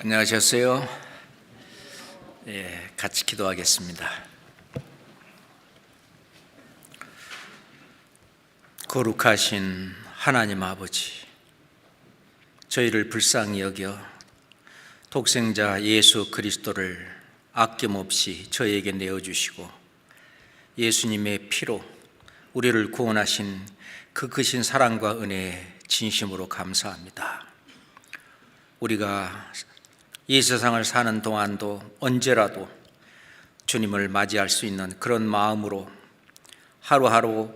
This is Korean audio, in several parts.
안녕하셨어요? 같이 기도하겠습니다. 거룩하신 하나님 아버지, 저희를 불쌍히 여겨 독생자 예수 그리스도를 아낌없이 저희에게 내어주시고 예수님의 피로 우리를 구원하신 그 크신 사랑과 은혜에 진심으로 감사합니다. 우리가 이 세상을 사는 동안도 언제라도 주님을 맞이할 수 있는 그런 마음으로 하루하루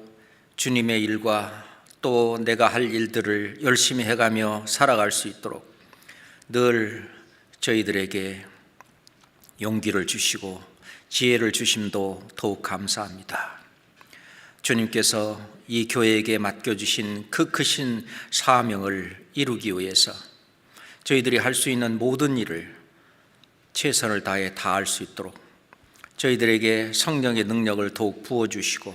주님의 일과 또 내가 할 일들을 열심히 해가며 살아갈 수 있도록 늘 저희들에게 용기를 주시고 지혜를 주심도 더욱 감사합니다. 주님께서 이 교회에게 맡겨주신 그 크신 사명을 이루기 위해서 저희들이 할 수 있는 모든 일을 최선을 다해 다할 수 있도록 저희들에게 성령의 능력을 더욱 부어주시고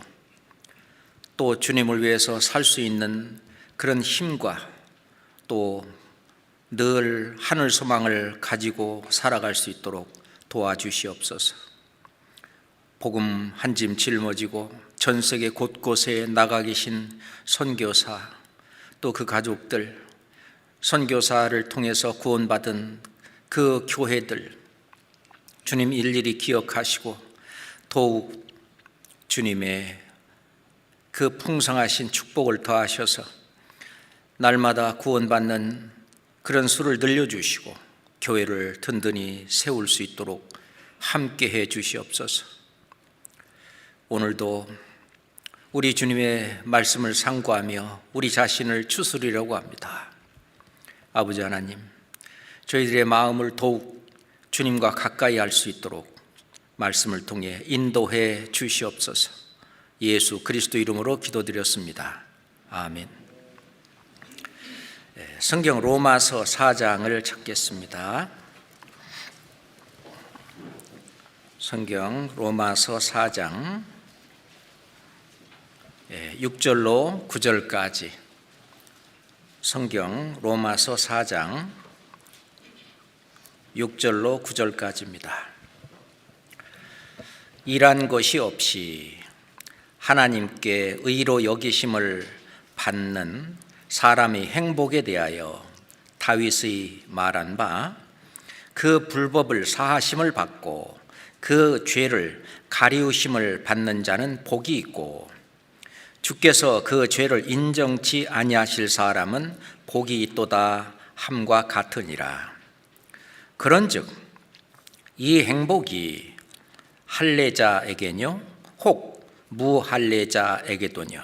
또 주님을 위해서 살 수 있는 그런 힘과 또 늘 하늘 소망을 가지고 살아갈 수 있도록 도와주시옵소서. 복음 한 짐 짊어지고 전 세계 곳곳에 나가 계신 선교사 또 그 가족들, 선교사를 통해서 구원받은 그 교회들 주님 일일이 기억하시고 더욱 주님의 그 풍성하신 축복을 더하셔서 날마다 구원받는 그런 수를 늘려주시고 교회를 든든히 세울 수 있도록 함께해 주시옵소서. 오늘도 우리 주님의 말씀을 상고하며 우리 자신을 추스리려고 합니다. 아버지 하나님, 저희들의 마음을 더욱 주님과 가까이 할 수 있도록 말씀을 통해 인도해 주시옵소서. 예수 그리스도 이름으로 기도드렸습니다. 아멘. 성경 로마서 4장을 찾겠습니다. 성경 로마서 4장 6절로 9절까지 성경 로마서 4장 6절로 9절까지입니다. 일한 것이 없이 하나님께 의로 여기심을 받는 사람의 행복에 대하여 다윗의 말한 바, 그 불법을 사하심을 받고 그 죄를 가리우심을 받는 자는 복이 있고 주께서 그 죄를 인정치 아니하실 사람은 복이 있도다 함과 같으니라. 그런즉 이 행복이 할례자에게뇨 혹 무할례자에게도뇨.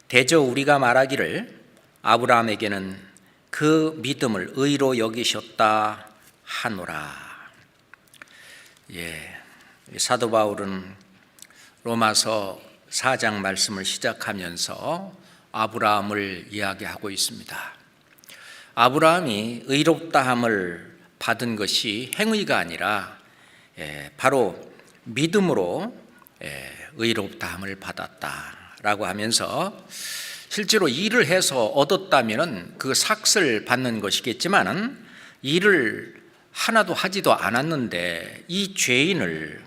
대저 우리가 말하기를 아브라함에게는 그 믿음을 의로 여기셨다 하노라. 사도 바울은 로마서 4장 말씀을 시작하면서 아브라함을 이야기하고 있습니다. 아브라함이 의롭다함을 받은 것이 행위가 아니라 바로 믿음으로 의롭다함을 받았다라고 하면서 실제로 일을 해서 얻었다면 그 삭을 받는 것이겠지만 일을 하나도 하지도 않았는데 이 죄인을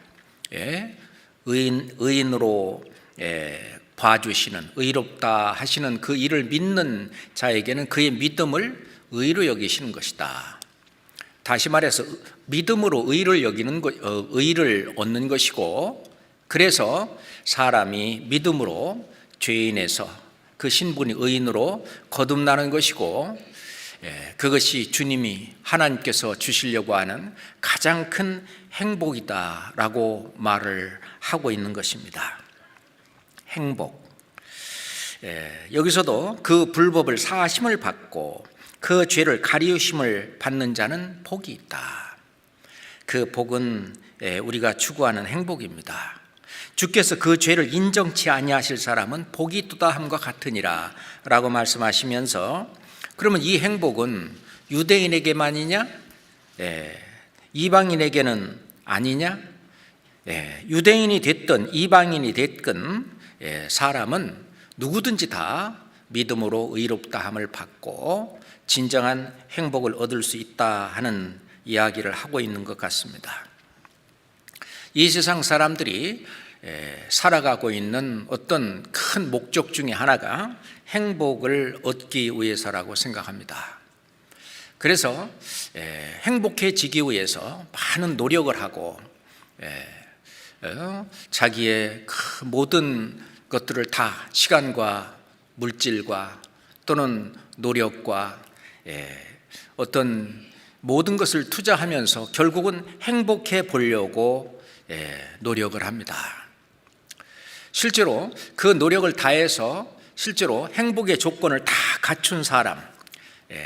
의인으로 봐주시는, 의롭다 하시는 그 일을 믿는 자에게는 그의 믿음을 의로 여기시는 것이다. 다시 말해서 믿음으로 의를 얻는 것이고, 그래서 사람이 믿음으로 죄인에서 그 신분이 의인으로 거듭나는 것이고, 그것이 주님이 하나님께서 주시려고 하는 가장 큰 행복이다라고 말을 하고 있는 것입니다. 행복. 여기서도 그 불법을 사하심을 받고 그 죄를 가리우심을 받는 자는 복이 있다. 그 복은 우리가 추구하는 행복입니다. 주께서 그 죄를 인정치 아니하실 사람은 복이 있도다 함과 같으니라 라고 말씀하시면서, 그러면 이 행복은 유대인에게만이냐? 이방인에게는 아니냐? 유대인이 됐든 이방인이 됐든 사람은 누구든지 다 믿음으로 의롭다함을 받고 진정한 행복을 얻을 수 있다 하는 이야기를 하고 있는 것 같습니다. 이 세상 사람들이 살아가고 있는 어떤 큰 목적 중에 하나가 행복을 얻기 위해서라고 생각합니다. 그래서 행복해지기 위해서 많은 노력을 하고 자기의 그 모든 것들을 다 시간과 물질과 또는 노력과 어떤 모든 것을 투자하면서 결국은 행복해 보려고 노력을 합니다. 실제로 그 노력을 다해서 실제로 행복의 조건을 다 갖춘 사람,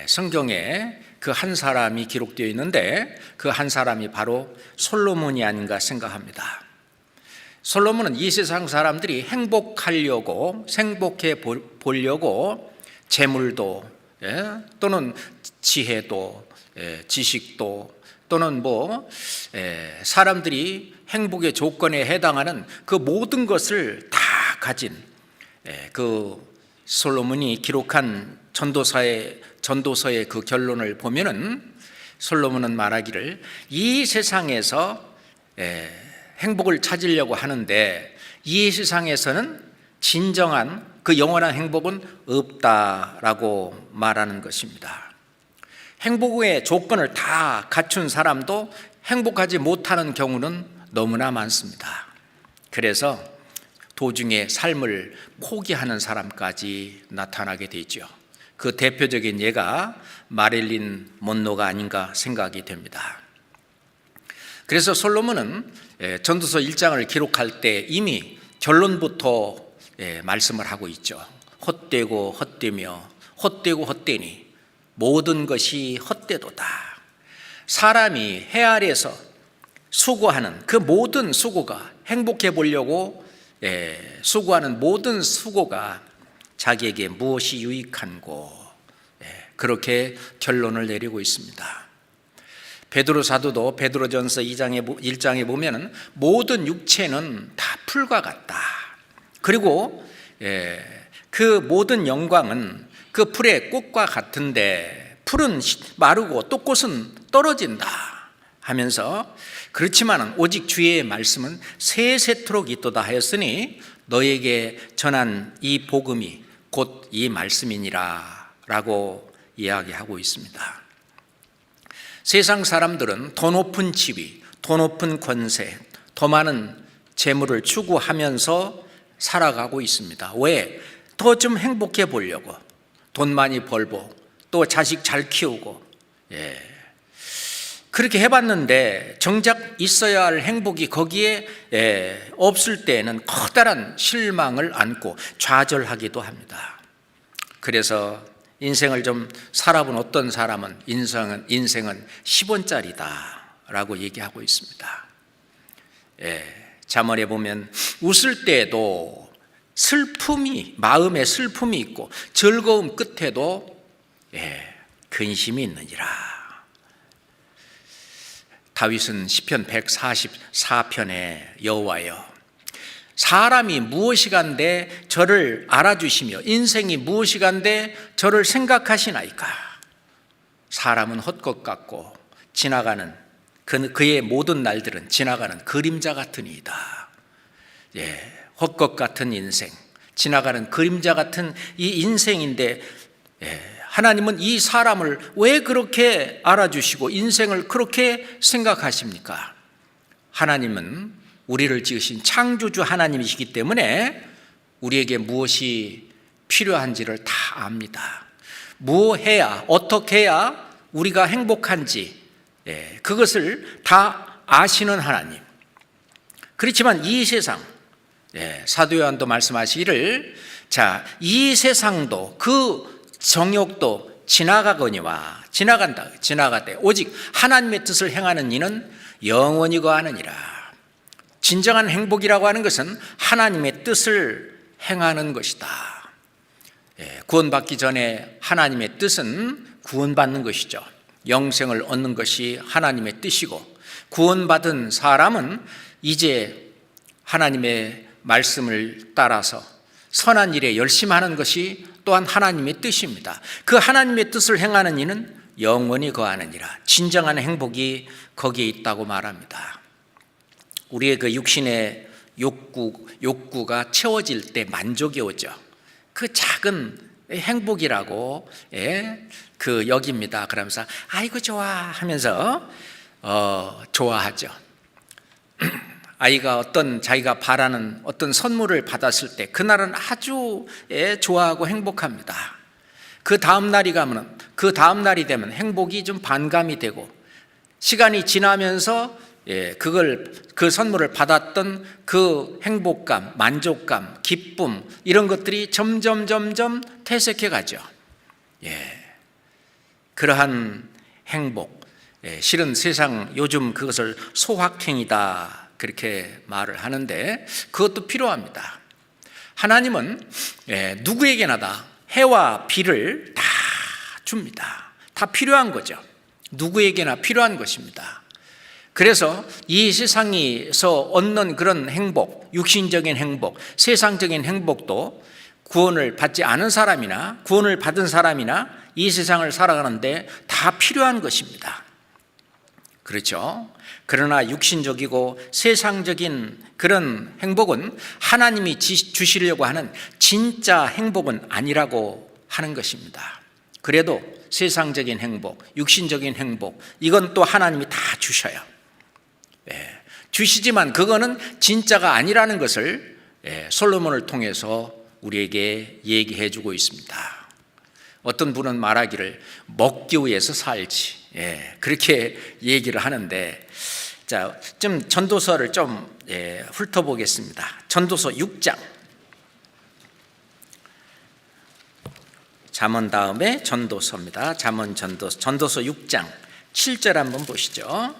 성경에 그 한 사람이 기록되어 있는데 그 한 사람이 바로 솔로몬이 아닌가 생각합니다. 솔로몬은 이 세상 사람들이 행복하려고, 행복해 보려고 재물도 또는 지혜도 지식도 또는 사람들이 행복의 조건에 해당하는 그 모든 것을 다 가진 그 솔로몬이 기록한 전도서의 그 결론을 보면은 솔로몬은 말하기를 이 세상에서 행복을 찾으려고 하는데 이 세상에서는 진정한 그 영원한 행복은 없다라고 말하는 것입니다. 행복의 조건을 다 갖춘 사람도 행복하지 못하는 경우는 너무나 많습니다. 그래서 도중에 삶을 포기하는 사람까지 나타나게 되죠. 그 대표적인 예가 마릴린 먼로가 아닌가 생각이 됩니다. 그래서 솔로몬은 전도서 1장을 기록할 때 이미 결론부터 말씀을 하고 있죠. 헛되고 헛되며 헛되고 헛되니 모든 것이 헛되도다. 사람이 해 아래에서 수고하는 그 모든 수고가 행복해 보려고 수고하는 모든 수고가 자기에게 무엇이 유익한고 그렇게 결론을 내리고 있습니다. 베드로 사도도 베드로전서 1장에 보면은 모든 육체는 다 풀과 같다. 그리고 그 모든 영광은 그 풀의 꽃과 같은데 풀은 마르고 또 꽃은 떨어진다 하면서 그렇지만 오직 주의 말씀은 세세토록 있도다 하였으니 너에게 전한 이 복음이 곧 이 말씀이니라 라고 이야기하고 있습니다. 세상 사람들은 더 높은 지위, 더 높은 권세, 더 많은 재물을 추구하면서 살아가고 있습니다. 왜? 더 좀 행복해 보려고 돈 많이 벌고 또 자식 잘 키우고 그렇게 해봤는데 정작 있어야 할 행복이 거기에 없을 때에는 커다란 실망을 안고 좌절하기도 합니다. 그래서 인생을 좀 살아본 어떤 사람은 인생은 10원짜리다 라고 얘기하고 있습니다. 잠언에 보면 웃을 때에도 마음에 슬픔이 있고 즐거움 끝에도 근심이 있느니라. 다윗은 시편 144편에 여호와여 사람이 무엇이간데 저를 알아주시며 인생이 무엇이간데 저를 생각하시나이까. 사람은 헛것 같고 지나가는 그의 모든 날들은 지나가는 그림자 같으니이다. 헛것 같은 인생, 지나가는 그림자 같은 이 인생인데 하나님은 이 사람을 왜 그렇게 알아주시고 인생을 그렇게 생각하십니까? 하나님은 우리를 지으신 창조주 하나님이시기 때문에 우리에게 무엇이 필요한지를 다 압니다. 뭐 해야, 어떻게 해야 우리가 행복한지 그것을 다 아시는 하나님. 그렇지만 이 세상, 사도 요한도 말씀하시기를 이 세상도 그 정욕도 지나가거니와 지나가되 오직 하나님의 뜻을 행하는 이는 영원히 거하느니라. 진정한 행복이라고 하는 것은 하나님의 뜻을 행하는 것이다. 구원받기 전에 하나님의 뜻은 구원받는 것이죠. 영생을 얻는 것이 하나님의 뜻이고 구원받은 사람은 이제 하나님의 말씀을 따라서 선한 일에 열심하는 것이 또한 하나님의 뜻입니다. 그 하나님의 뜻을 행하는 이는 영원히 거하느니라. 진정한 행복이 거기에 있다고 말합니다. 우리의 그 육신의 욕구가 채워질 때 만족이 오죠. 그 작은 행복이라고 그 여깁니다. 그러면서 아이고 좋아 하면서 좋아하죠. 아이가 자기가 바라는 어떤 선물을 받았을 때 그날은 아주 좋아하고 행복합니다. 그 다음 날이 되면 행복이 좀 반감이 되고, 시간이 지나면서 그 선물을 받았던 그 행복감, 만족감, 기쁨, 이런 것들이 점점 퇴색해 가죠. 그러한 행복, 실은 세상 요즘 그것을 소확행이다 그렇게 말을 하는데, 그것도 필요합니다. 하나님은 누구에게나 다 해와 비를 다 줍니다. 다 필요한 거죠. 누구에게나 필요한 것입니다. 그래서 이 세상에서 얻는 그런 행복, 육신적인 행복, 세상적인 행복도 구원을 받지 않은 사람이나 구원을 받은 사람이나 이 세상을 살아가는데 다 필요한 것입니다. 그렇죠? 그러나 육신적이고 세상적인 그런 행복은 하나님이 주시려고 하는 진짜 행복은 아니라고 하는 것입니다. 그래도 세상적인 행복, 육신적인 행복, 이건 또 하나님이 다 주셔요. 주시지만 그거는 진짜가 아니라는 것을 솔로몬을 통해서 우리에게 얘기해 주고 있습니다. 어떤 분은 말하기를 먹기 위해서 살지, 그렇게 얘기를 하는데, 자, 좀 전도서를 좀 훑어보겠습니다. 전도서 6장. 잠언 다음에 전도서입니다. 전도서 6장 7절 한번 보시죠.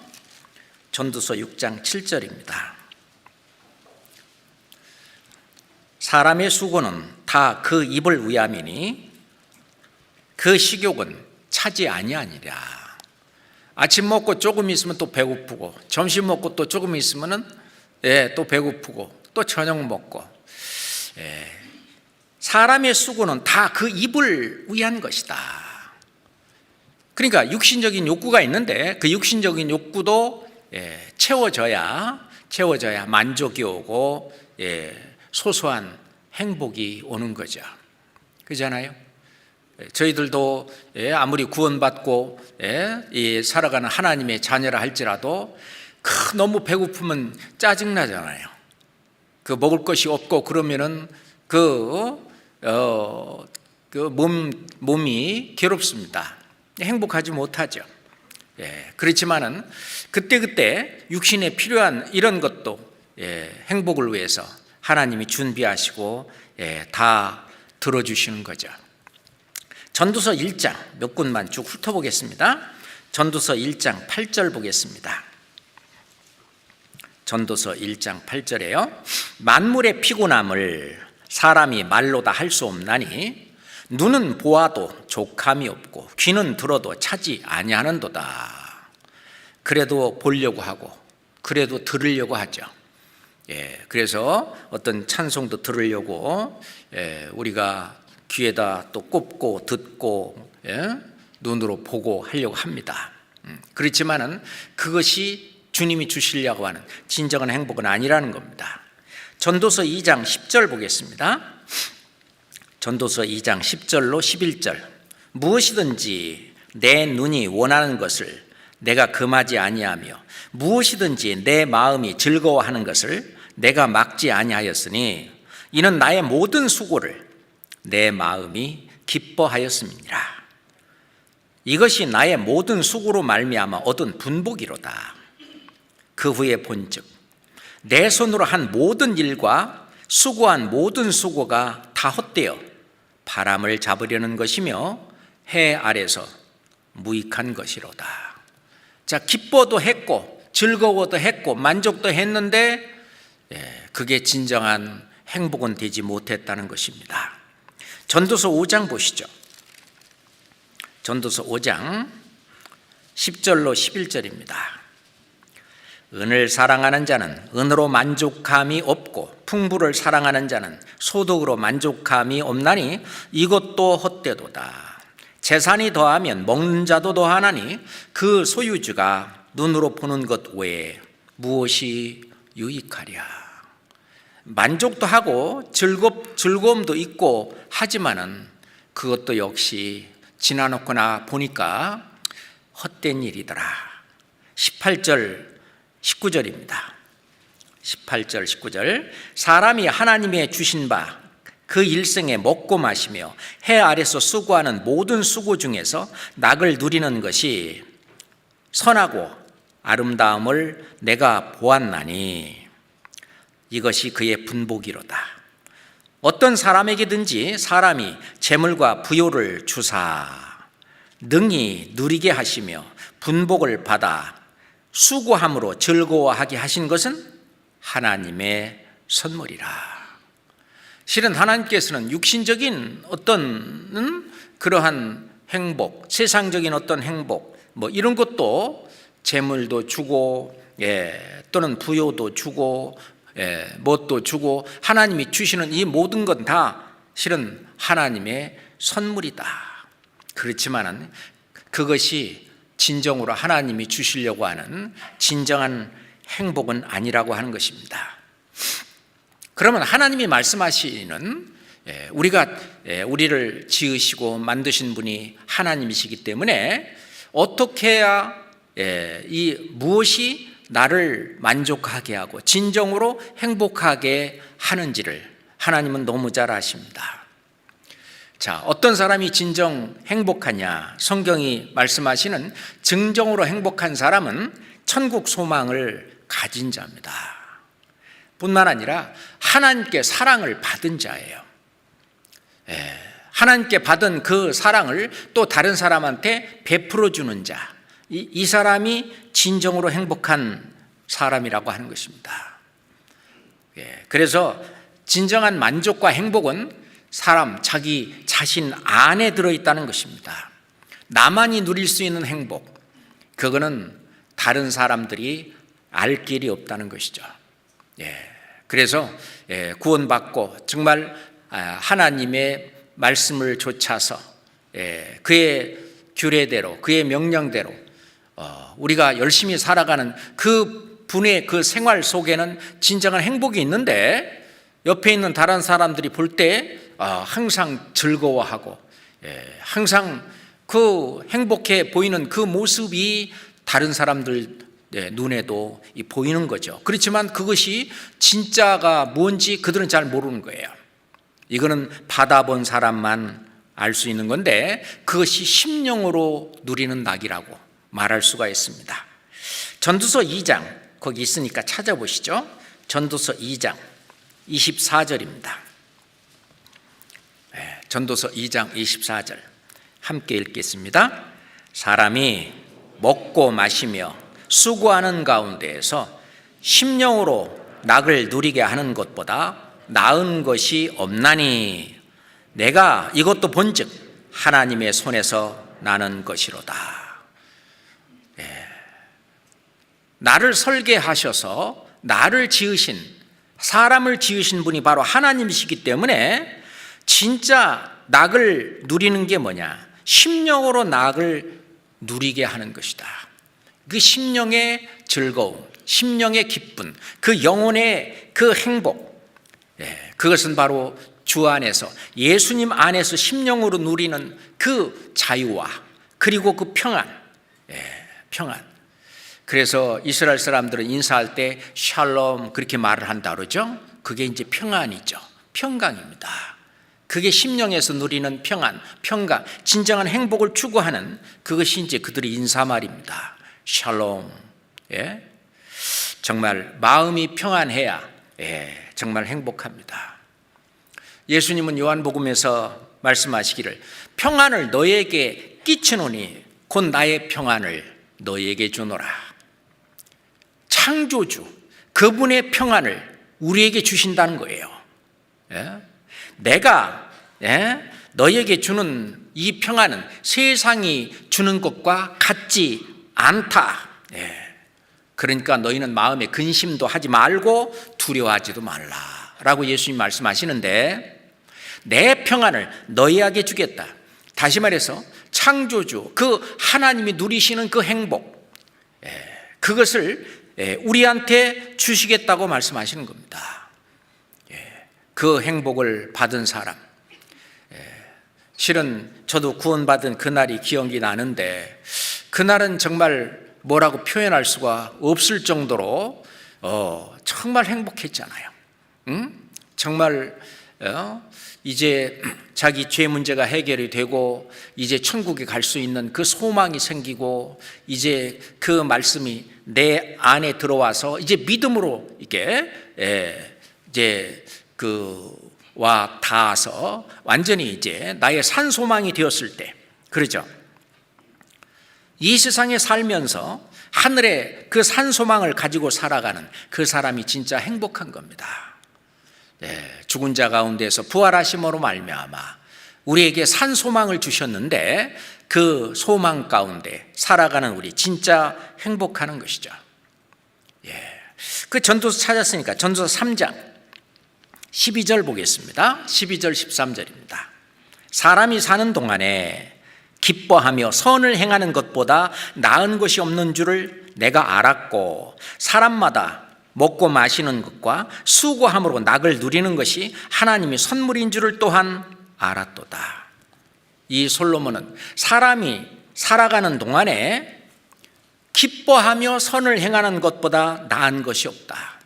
전도서 6장 7절입니다. 사람의 수고는 다 그 입을 위함이니 그 식욕은 차지 아니하니라. 아침 먹고 조금 있으면 또 배고프고, 점심 먹고 또 조금 있으면 또 배고프고, 또 저녁 먹고. 사람의 수고는 다 그 입을 위한 것이다. 그러니까 육신적인 욕구가 있는데 그 육신적인 욕구도 채워져야 만족이 오고 소소한 행복이 오는 거죠. 그렇잖아요? 저희들도 아무리 구원받고 살아가는 하나님의 자녀라 할지라도 너무 배고프면 짜증나잖아요. 그 먹을 것이 없고 그러면은 몸이 괴롭습니다. 행복하지 못하죠. 그렇지만은 그때 육신에 필요한 이런 것도 행복을 위해서 하나님이 준비하시고 다 들어주시는 거죠. 전도서 1장 몇 군만 쭉 훑어보겠습니다. 전도서 1장 8절 보겠습니다. 전도서 1장 8절에요. 만물의 피곤함을 사람이 말로 다 할 수 없나니 눈은 보아도 족함이 없고 귀는 들어도 차지 아니하는도다. 그래도 보려고 하고 그래도 들으려고 하죠. 그래서 어떤 찬송도 들으려고 우리가 귀에다 또 꼽고 듣고 눈으로 보고 하려고 합니다. 그렇지만은 그것이 주님이 주시려고 하는 진정한 행복은 아니라는 겁니다. 전도서 2장 10절 보겠습니다. 전도서 2장 10절로 11절. 무엇이든지 내 눈이 원하는 것을 내가 금하지 아니하며 무엇이든지 내 마음이 즐거워하는 것을 내가 막지 아니하였으니 이는 나의 모든 수고를 내 마음이 기뻐하였음이니라. 이것이 나의 모든 수고로 말미암아 얻은 분복이로다. 그 후에 본즉 내 손으로 한 모든 일과 수고한 모든 수고가 다 헛되어 바람을 잡으려는 것이며 해 아래서 무익한 것이로다. 자, 기뻐도 했고 즐거워도 했고 만족도 했는데 그게 진정한 행복은 되지 못했다는 것입니다. 전도서 5장 보시죠. 전도서 5장 10절로 11절입니다. 은을 사랑하는 자는 은으로 만족함이 없고 풍부를 사랑하는 자는 소득으로 만족함이 없나니 이것도 헛되도다. 재산이 더하면 먹는 자도 더하나니 그 소유주가 눈으로 보는 것 외에 무엇이 유익하랴. 만족도 하고 즐거움도 있고 하지만은 그것도 역시 지나놓거나 보니까 헛된 일이더라. 18절 19절입니다. 18절 19절 사람이 하나님의 주신 바 그 일생에 먹고 마시며 해 아래서 수고하는 모든 수고 중에서 낙을 누리는 것이 선하고 아름다움을 내가 보았나니 이것이 그의 분복이로다. 어떤 사람에게든지 사람이 재물과 부요를 주사 능히 누리게 하시며 분복을 받아 수고함으로 즐거워하게 하신 것은 하나님의 선물이라. 실은 하나님께서는 육신적인 어떤 그러한 행복, 세상적인 어떤 행복 이런 것도 재물도 주고 또는 부요도 주고 뭣도 주고 하나님이 주시는 이 모든 건 다 실은 하나님의 선물이다. 그렇지만은 그것이 진정으로 하나님이 주시려고 하는 진정한 행복은 아니라고 하는 것입니다. 그러면 하나님이 말씀하시는 우리를 지으시고 만드신 분이 하나님이시기 때문에 어떻게 해야 무엇이 나를 만족하게 하고 진정으로 행복하게 하는지를 하나님은 너무 잘 아십니다. 자, 어떤 사람이 진정 행복하냐? 성경이 말씀하시는 진정으로 행복한 사람은 천국 소망을 가진 자입니다. 뿐만 아니라 하나님께 사랑을 받은 자예요. 하나님께 받은 그 사랑을 또 다른 사람한테 베풀어 주는 자, 이 사람이 진정으로 행복한 사람이라고 하는 것입니다. 그래서 진정한 만족과 행복은 자기 자신 안에 들어있다는 것입니다. 나만이 누릴 수 있는 행복, 그거는 다른 사람들이 알 길이 없다는 것이죠. 그래서 구원받고 정말 하나님의 말씀을 좇아서 그의 규례대로 그의 명령대로 우리가 열심히 살아가는 그 분의 그 생활 속에는 진정한 행복이 있는데 옆에 있는 다른 사람들이 볼 때 항상 즐거워하고 항상 그 행복해 보이는 그 모습이 다른 사람들 눈에도 보이는 거죠. 그렇지만 그것이 진짜가 뭔지 그들은 잘 모르는 거예요. 이거는 받아본 사람만 알 수 있는 건데 그것이 심령으로 누리는 낙이라고 말할 수가 있습니다. 전도서 2장 거기 있으니까 찾아보시죠. 전도서 2장 24절입니다. 전도서 2장 24절 함께 읽겠습니다. 사람이 먹고 마시며 수고하는 가운데에서 심령으로 낙을 누리게 하는 것보다 나은 것이 없나니 내가 이것도 본즉 하나님의 손에서 나는 것이로다. 나를 설계하셔서 나를 지으신, 사람을 지으신 분이 바로 하나님이시기 때문에 진짜 낙을 누리는 게 뭐냐? 심령으로 낙을 누리게 하는 것이다. 그 심령의 즐거움, 심령의 기쁨, 그 영혼의 그 행복, 그것은 바로 주 안에서 예수님 안에서 심령으로 누리는 그 자유와 그리고 그 평안, 평안. 그래서 이스라엘 사람들은 인사할 때 샬롬 그렇게 말을 한다 그러죠. 그게 이제 평안이죠. 평강입니다. 그게 심령에서 누리는 평안, 평강, 진정한 행복을 추구하는 그것이 이제 그들의 인사말입니다. 샬롬. 정말 마음이 평안해야 정말 행복합니다. 예수님은 요한복음에서 말씀하시기를 평안을 너에게 끼치노니 곧 나의 평안을 너에게 주노라. 창조주 그분의 평안을 우리에게 주신다는 거예요. 내가 너에게 주는 이 평안은 세상이 주는 것과 같지 않다. 그러니까 너희는 마음에 근심도 하지 말고 두려워하지도 말라라고 예수님 말씀하시는데 내 평안을 너희에게 주겠다. 다시 말해서 창조주, 그 하나님이 누리시는 그 행복, 그것을 우리한테 주시겠다고 말씀하시는 겁니다. 그 행복을 받은 사람, 실은 저도 구원받은 그날이 기억이 나는데, 그날은 정말 뭐라고 표현할 수가 없을 정도로 정말 행복했잖아요. 정말 이제 자기 죄 문제가 해결이 되고 이제 천국에 갈 수 있는 그 소망이 생기고, 이제 그 말씀이 내 안에 들어와서 이제 믿음으로 이게 이제 와 닿아서 완전히 이제 나의 산 소망이 되었을 때, 그러죠. 이 세상에 살면서 하늘의 그 산 소망을 가지고 살아가는 그 사람이 진짜 행복한 겁니다. 죽은 자 가운데서 부활하심으로 말미암아 우리에게 산 소망을 주셨는데, 그 소망 가운데 살아가는 우리 진짜 행복하는 것이죠. 그 전도서 찾았으니까 전도서 3장 12절 보겠습니다. 12절 13절입니다. 사람이 사는 동안에 기뻐하며 선을 행하는 것보다 나은 것이 없는 줄을 내가 알았고, 사람마다 먹고 마시는 것과 수고함으로 낙을 누리는 것이 하나님의 선물인 줄을 또한 알았도다. 이 솔로몬은 사람이 살아가는 동안에 기뻐하며 선을 행하는 것보다 나은 것이 없다.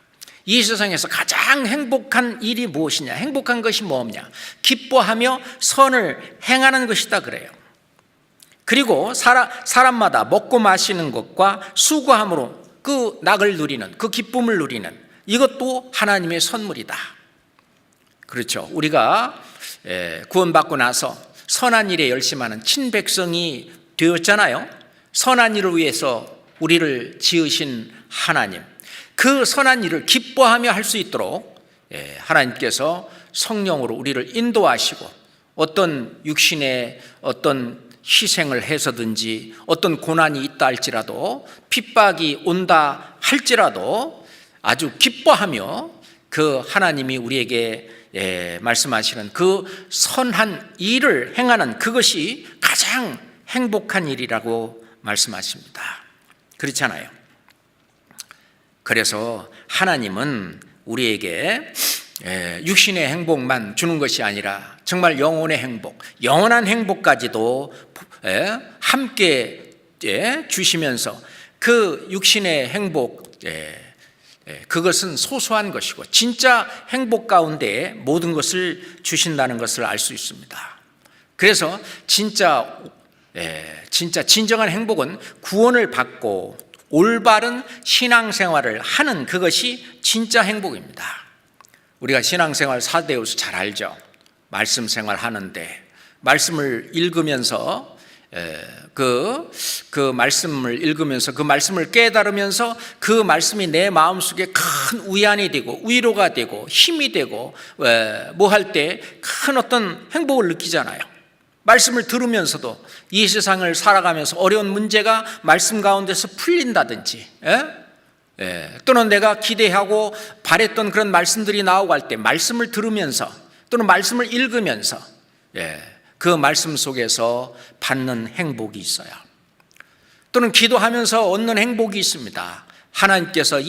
이 세상에서 가장 행복한 일이 무엇이냐? 행복한 것이 뭐냐? 기뻐하며 선을 행하는 것이다 그래요. 그리고 사람마다 먹고 마시는 것과 수고함으로 그 낙을 누리는, 그 기쁨을 누리는, 이것도 하나님의 선물이다. 그렇죠. 우리가 구원받고 나서 선한 일에 열심하는 친백성이 되었잖아요. 선한 일을 위해서 우리를 지으신 하나님, 그 선한 일을 기뻐하며 할 수 있도록 하나님께서 성령으로 우리를 인도하시고, 어떤 육신의 어떤 희생을 해서든지, 어떤 고난이 있다 할지라도, 핍박이 온다 할지라도 아주 기뻐하며 그 하나님이 우리에게 말씀하시는 그 선한 일을 행하는 그것이 가장 행복한 일이라고 말씀하십니다. 그렇잖아요. 그래서 하나님은 우리에게 육신의 행복만 주는 것이 아니라 정말 영혼의 행복, 영원한 행복까지도 함께 주시면서, 그 육신의 행복, 그것은 소소한 것이고 진짜 행복 가운데 모든 것을 주신다는 것을 알 수 있습니다. 그래서 진짜 진정한 행복은 구원을 받고 올바른 신앙생활을 하는 그것이 진짜 행복입니다. 우리가 신앙생활 사대우스 잘 알죠. 말씀 생활 하는데 말씀을 읽으면서 그 말씀을 읽으면서 그 말씀을 깨달으면서 그 말씀이 내 마음속에 큰 위안이 되고 위로가 되고 힘이 되고 뭐 할 때 큰 어떤 행복을 느끼잖아요. 말씀을 들으면서도 이 세상을 살아가면서 어려운 문제가 말씀 가운데서 풀린다든지, 또는 내가 기대하고 바랬던 그런 말씀들이 나오고 할 때 말씀을 들으면서 또는 말씀을 읽으면서 그 말씀 속에서 받는 행복이 있어요. 또는 기도하면서 얻는 행복이 있습니다. 하나님께서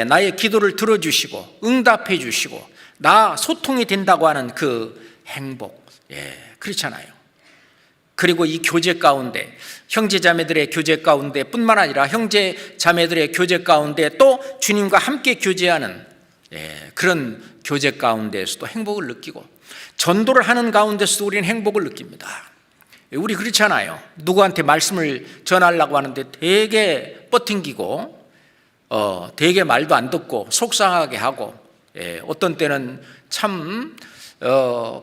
나의 기도를 들어주시고 응답해 주시고 나 소통이 된다고 하는 그 행복, 그렇잖아요. 그리고 이 교제 가운데, 형제자매들의 교제 가운데 뿐만 아니라 형제자매들의 교제 가운데 또 주님과 함께 교제하는 그런 교제 가운데에서도 행복을 느끼고, 전도를 하는 가운데서도 우리는 행복을 느낍니다. 우리 그렇잖아요. 누구한테 말씀을 전하려고 하는데 되게 뻗팅기고 되게 말도 안 듣고 속상하게 하고, 어떤 때는 참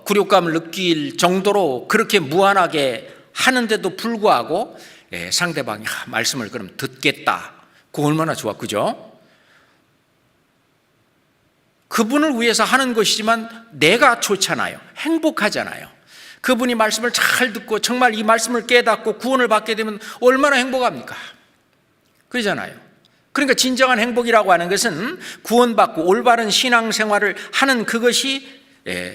굴욕감을 느낄 정도로 그렇게 무한하게 하는데도 불구하고 상대방이 말씀을 그럼 듣겠다. 그거 얼마나 좋아, 그죠? 그분을 위해서 하는 것이지만 내가 좋잖아요. 행복하잖아요. 그분이 말씀을 잘 듣고 정말 이 말씀을 깨닫고 구원을 받게 되면 얼마나 행복합니까? 그러잖아요. 그러니까 진정한 행복이라고 하는 것은 구원받고 올바른 신앙생활을 하는 그것이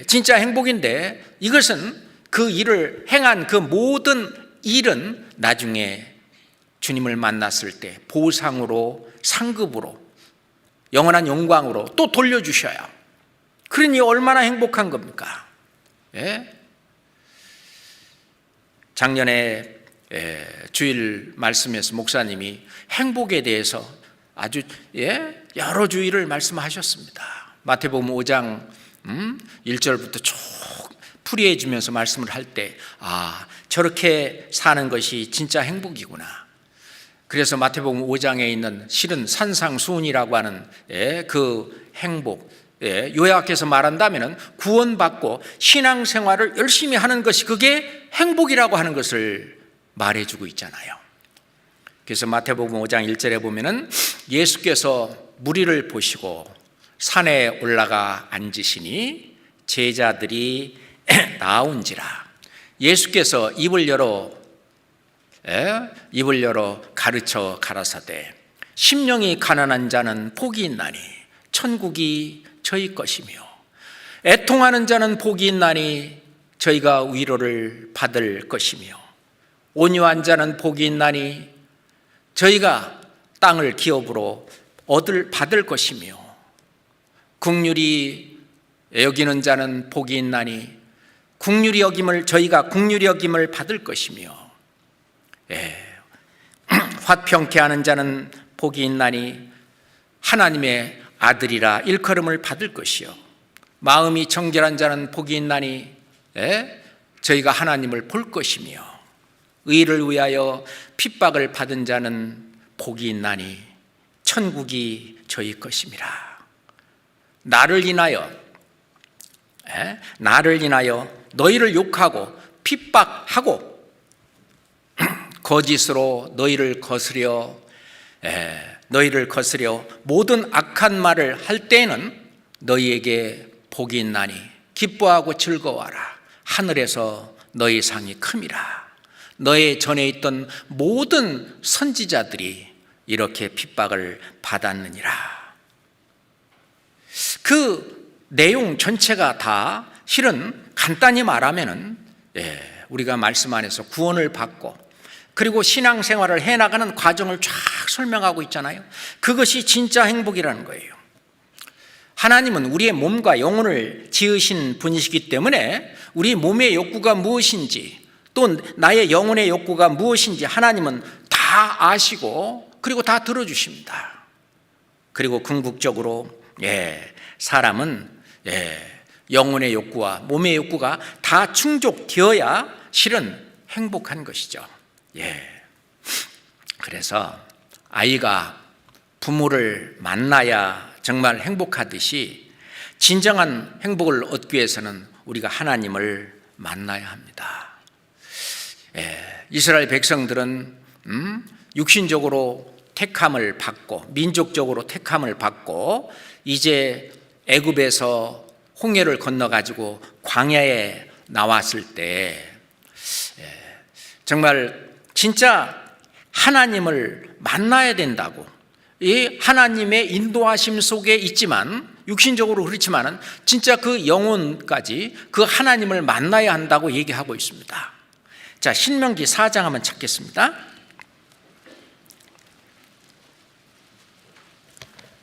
진짜 행복인데, 이것은 그 일을 행한 그 모든 일은 나중에 주님을 만났을 때 보상으로, 상급으로, 영원한 영광으로 또 돌려주셔요. 그러니 얼마나 행복한 겁니까? 예? 작년에 주일 말씀에서 목사님이 행복에 대해서 아주 여러 주일을 말씀하셨습니다. 마태복음 5장 1절부터 쭉 풀이해 주면서 말씀을 할 때 저렇게 사는 것이 진짜 행복이구나. 그래서 마태복음 5장에 있는 실은 산상수훈이라고 하는 그 행복, 요약해서 말한다면 구원받고 신앙생활을 열심히 하는 것이 그게 행복이라고 하는 것을 말해주고 있잖아요. 그래서 마태복음 5장 1절에 보면은 예수께서 무리를 보시고 산에 올라가 앉으시니 제자들이 나온지라. 예수께서 입을 열어 가르쳐 가라사대 심령이 가난한 자는 복이 있나니 천국이 저희 것이며 애통하는 자는 복이 있나니 저희가 위로를 받을 것이며 온유한 자는 복이 있나니 저희가 땅을 기업으로 받을 것이며 국률이 여기는 자는 복이 있나니 저희가 국률이 여김을 받을 것이며 화평케 하는 자는 복이 있나니 하나님의 아들이라 일컬음을 받을 것이요 마음이 정결한 자는 복이 있나니 저희가 하나님을 볼 것이며 의를 위하여 핍박을 받은 자는 복이 있나니 천국이 저희 것임이라. 나를 인하여 너희를 욕하고 핍박하고 거짓으로 너희를 거스려 모든 악한 말을 할 때에는 너희에게 복이 있나니 기뻐하고 즐거워하라. 하늘에서 너희 상이 큼이라. 너희 전에 있던 모든 선지자들이 이렇게 핍박을 받았느니라. 그 내용 전체가 다 실은 간단히 말하면은 우리가 말씀 안에서 구원을 받고 그리고 신앙생활을 해나가는 과정을 쫙 설명하고 있잖아요. 그것이 진짜 행복이라는 거예요. 하나님은 우리의 몸과 영혼을 지으신 분이시기 때문에 우리 몸의 욕구가 무엇인지 또 나의 영혼의 욕구가 무엇인지 하나님은 다 아시고 그리고 다 들어주십니다. 그리고 궁극적으로 사람은 영혼의 욕구와 몸의 욕구가 다 충족되어야 실은 행복한 것이죠. 그래서 아이가 부모를 만나야 정말 행복하듯이 진정한 행복을 얻기 위해서는 우리가 하나님을 만나야 합니다. 이스라엘 백성들은 육신적으로 택함을 받고 민족적으로 택함을 받고 이제 애굽에서 홍해를 건너가지고 광야에 나왔을 때 정말 진짜 하나님을 만나야 된다고, 이 하나님의 인도하심 속에 있지만 육신적으로 그렇지만은 진짜 그 영혼까지 그 하나님을 만나야 한다고 얘기하고 있습니다. 자, 신명기 4장 한번 찾겠습니다.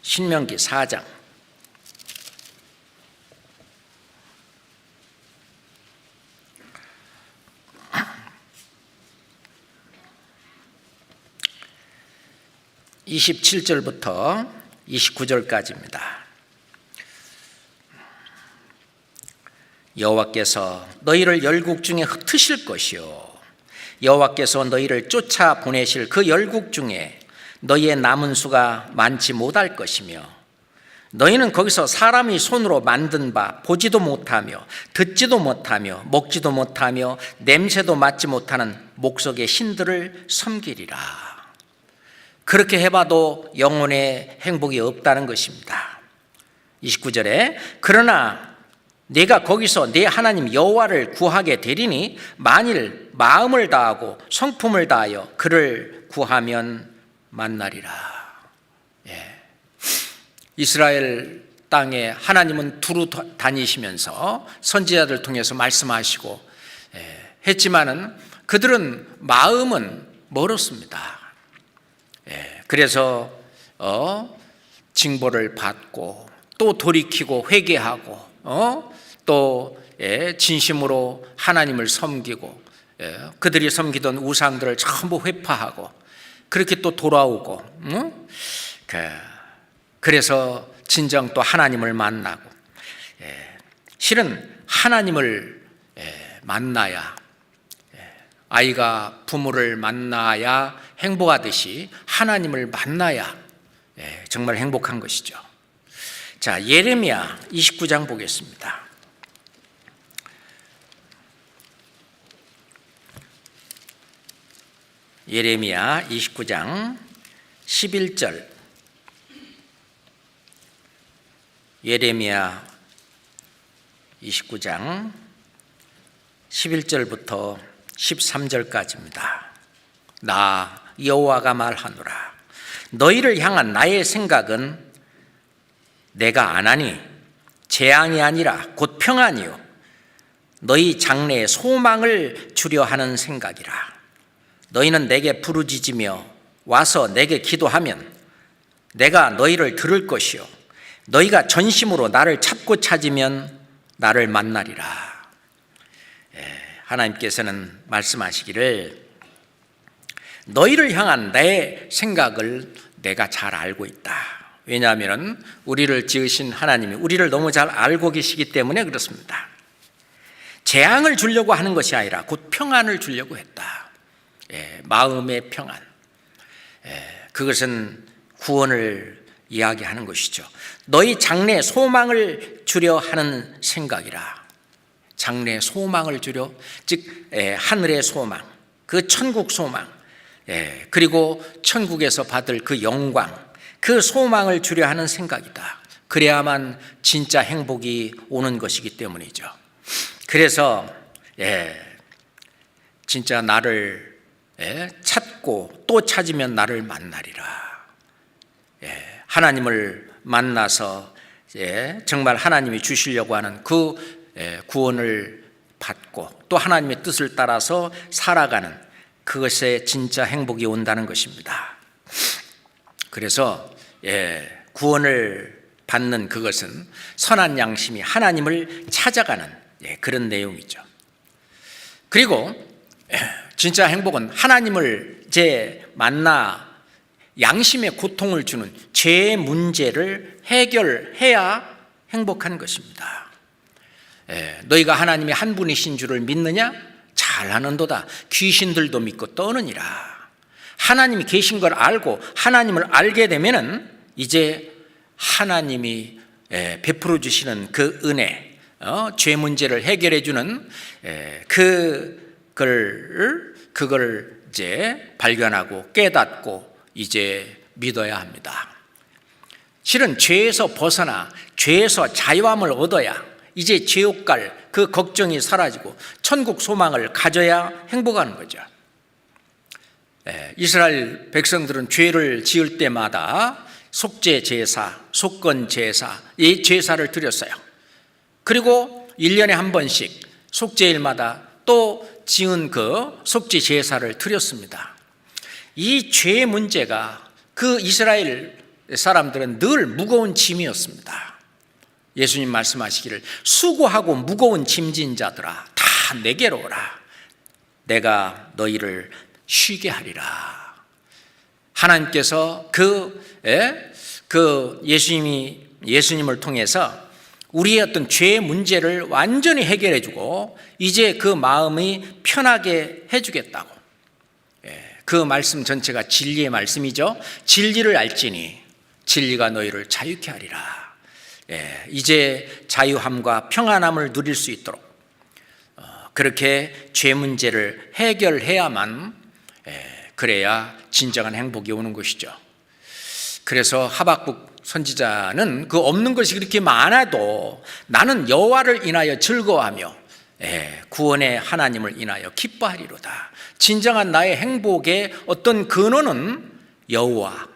신명기 4장. (27절부터) 29절까지입니다. 여호와께서 너희를 열국 중에 흩으실 것이요 여호와께서 너희를 쫓아 보내실 그 열국 중에 너희의 남은 수가 많지 못할 것이며 너희는 거기서 사람이 손으로 만든 바 보지도 못하며 듣지도 못하며 먹지도 못하며 냄새도 맡지 못하는 목석의 신들을 섬기리라. 그렇게 해봐도 영혼의 행복이 없다는 것입니다. 29절에 그러나 내가 거기서 내 하나님 여호와를 구하게 되리니 만일 마음을 다하고 성품을 다하여 그를 구하면 만나리라. 이스라엘 땅에 하나님은 두루 다니시면서 선지자들 통해서 말씀하시고 했지만은 그들은 마음은 멀었습니다. 그래서 징벌을 받고 또 돌이키고 회개하고 또 진심으로 하나님을 섬기고 그들이 섬기던 우상들을 전부 회파하고 그렇게 또 돌아오고 그래서 진정 또 하나님을 만나고 실은 하나님을 만나야 아이가 부모를 만나야 행복하듯이 하나님을 만나야 정말 행복한 것이죠. 자, 예레미야 29장 보겠습니다. 예레미야 29장 11절. 예레미야 29장 11절부터 13절까지입니다. 나 여호와가 말하노라. 너희를 향한 나의 생각은 내가 안 하니 재앙이 아니라 곧 평안이요 너희 장래에 소망을 주려 하는 생각이라. 너희는 내게 부르짖으며 와서 내게 기도하면 내가 너희를 들을 것이요 너희가 전심으로 나를 찾고 찾으면 나를 만나리라. 하나님께서는 말씀하시기를 너희를 향한 내 생각을 내가 잘 알고 있다. 왜냐하면 우리를 지으신 하나님이 우리를 너무 잘 알고 계시기 때문에 그렇습니다. 재앙을 주려고 하는 것이 아니라 곧 평안을 주려고 했다. 마음의 평안. 그것은 구원을 이야기하는 것이죠. 너희 장래에 소망을 주려 하는 생각이라. 장래에 소망을 주려, 즉 하늘의 소망, 그 천국 소망, 그리고 천국에서 받을 그 영광, 그 소망을 주려 하는 생각이다. 그래야만 진짜 행복이 오는 것이기 때문이죠. 그래서 진짜 나를 찾고 또 찾으면 나를 만나리라. 하나님을 만나서 정말 하나님이 주시려고 하는 그 구원을 받고 또 하나님의 뜻을 따라서 살아가는 그것에 진짜 행복이 온다는 것입니다. 그래서 구원을 받는 그것은 선한 양심이 하나님을 찾아가는 그런 내용이죠. 그리고 진짜 행복은 하나님을 만나 양심의 고통을 주는 죄의 문제를 해결해야 행복한 것입니다. 너희가 하나님이 한 분이신 줄을 믿느냐? 잘하는도다. 귀신들도 믿고 떠느니라. 하나님이 계신 걸 알고 하나님을 알게 되면은 이제 하나님이 베풀어 주시는 그 은혜, 죄 문제를 해결해 주는 그걸 이제 발견하고 깨닫고 이제 믿어야 합니다. 실은 죄에서 벗어나 죄에서 자유함을 얻어야 이제 지옥 갈 그 걱정이 사라지고 천국 소망을 가져야 행복하는 거죠. 이스라엘 백성들은 죄를 지을 때마다 속죄 제사, 속건 제사, 이 제사를 드렸어요. 그리고 1년에 한 번씩 속죄일마다 또 지은 그 속죄 제사를 드렸습니다. 이 죄의 문제가 그 이스라엘 사람들은 늘 무거운 짐이었습니다. 예수님 말씀하시기를 수고하고 무거운 짐진 자들아 다 내게로 오라. 내가 너희를 쉬게 하리라. 하나님께서 예수님을 통해서 우리의 어떤 죄의 문제를 완전히 해결해 주고 이제 그 마음이 편하게 해주겠다고. 그 말씀 전체가 진리의 말씀이죠. 진리를 알지니 진리가 너희를 자유케 하리라. 이제 자유함과 평안함을 누릴 수 있도록 그렇게 죄 문제를 해결해야만 그래야 진정한 행복이 오는 것이죠. 그래서 하박국 선지자는 그 없는 것이 그렇게 많아도 나는 여호와를 인하여 즐거워하며 구원의 하나님을 인하여 기뻐하리로다. 진정한 나의 행복의 어떤 근원은 여호와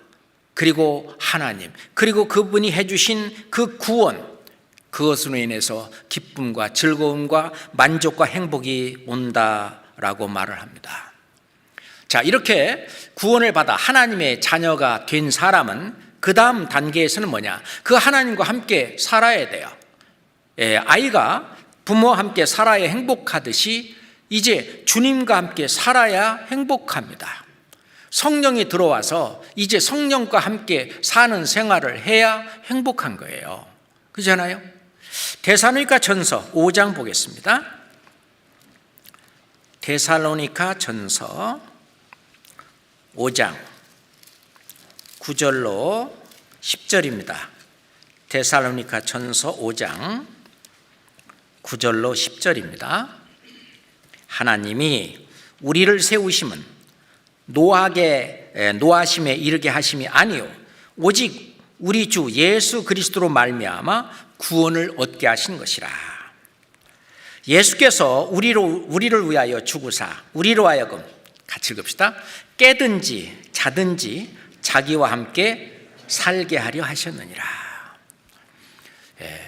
그리고 하나님 그리고 그분이 해주신 그 구원, 그것으로 인해서 기쁨과 즐거움과 만족과 행복이 온다 라고 말을 합니다. 자, 이렇게 구원을 받아 하나님의 자녀가 된 사람은 그 다음 단계에서는 뭐냐? 그 하나님과 함께 살아야 돼요. 아이가 부모와 함께 살아야 행복하듯이 이제 주님과 함께 살아야 행복합니다. 성령이 들어와서 이제 성령과 함께 사는 생활을 해야 행복한 거예요. 그렇잖아요? 데살로니가 전서 5장 보겠습니다. 데살로니가 전서 5장 9절로 10절입니다. 데살로니가 전서 5장 9절로 10절입니다. 하나님이 우리를 세우심은 노하심에 이르게 하심이 아니요 오직 우리 주 예수 그리스도로 말미암아 구원을 얻게 하신 것이라. 예수께서 우리를 위하여 죽으사 우리로 하여금 같이 읽읍시다. 깨든지 자든지 자기와 함께 살게 하려 하셨느니라.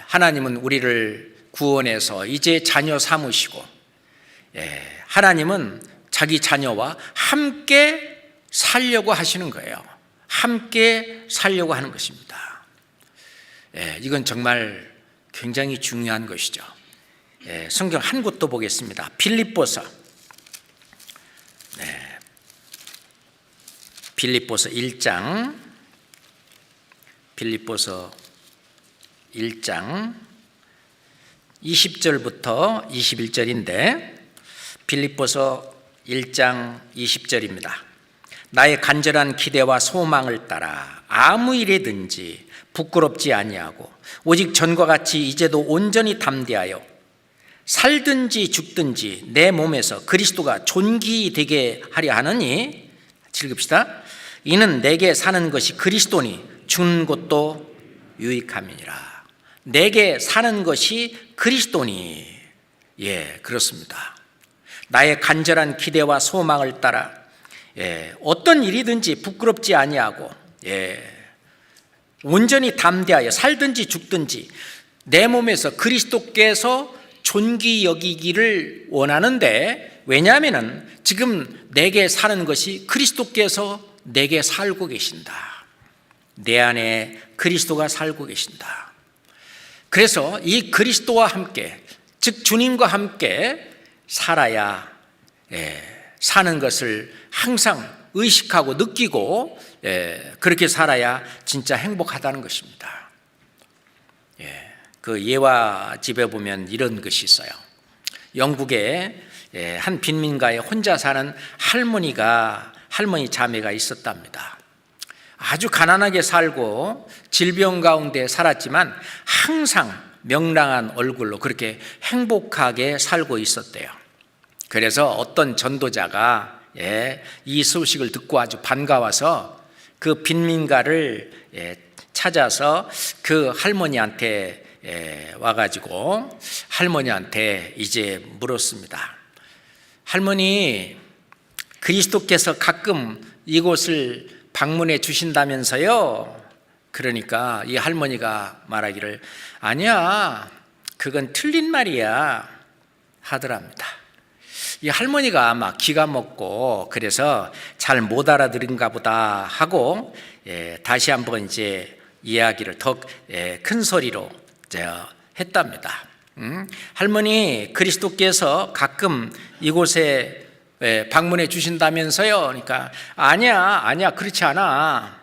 하나님은 우리를 구원해서 이제 자녀 삼으시고, 하나님은 자기 자녀와 함께 살려고 하시는 거예요. 함께 살려고 하는 것입니다. 이건 정말 굉장히 중요한 것이죠. 성경 한 곳도 보겠습니다. 빌립보서 1장 20절부터 21절인데 빌립보서 1장 20절입니다. 나의 간절한 기대와 소망을 따라 아무 일에든지 부끄럽지 아니하고 오직 전과 같이 이제도 온전히 담대하여 살든지 죽든지 내 몸에서 그리스도가 존귀되게 하려 하느니, 읽읍시다. 이는 내게 사는 것이 그리스도니 죽는 것도 유익함이니라. 내게 사는 것이 그리스도니. 그렇습니다. 나의 간절한 기대와 소망을 따라 어떤 일이든지 부끄럽지 아니하고 온전히 담대하여 살든지 죽든지 내 몸에서 그리스도께서 존귀 여기기를 원하는데, 왜냐하면 지금 내게 사는 것이 그리스도께서 내게 살고 계신다. 내 안에 그리스도가 살고 계신다. 그래서 이 그리스도와 함께, 즉 주님과 함께 살아야 사는 것을 항상 의식하고 느끼고 그렇게 살아야 진짜 행복하다는 것입니다. 그 예화 집에 보면 이런 것이 있어요. 영국에 한 빈민가에 혼자 사는 할머니 자매가 있었답니다. 아주 가난하게 살고 질병 가운데 살았지만 항상 명랑한 얼굴로 그렇게 행복하게 살고 있었대요. 그래서 어떤 전도자가 이 소식을 듣고 아주 반가워서 그 빈민가를 찾아서 그 할머니한테 와가지고 할머니한테 이제 물었습니다. 할머니, 그리스도께서 가끔 이곳을 방문해 주신다면서요? 그러니까 이 할머니가 말하기를 아니야, 그건 틀린 말이야 하더랍니다. 이 할머니가 막 기가 먹고 그래서 잘 못 알아들은가 보다 하고 다시 한번 이제 이야기를 더 큰 소리로 했답니다. 할머니, 그리스도께서 가끔 이곳에 방문해 주신다면서요? 그러니까 아니야 그렇지 않아.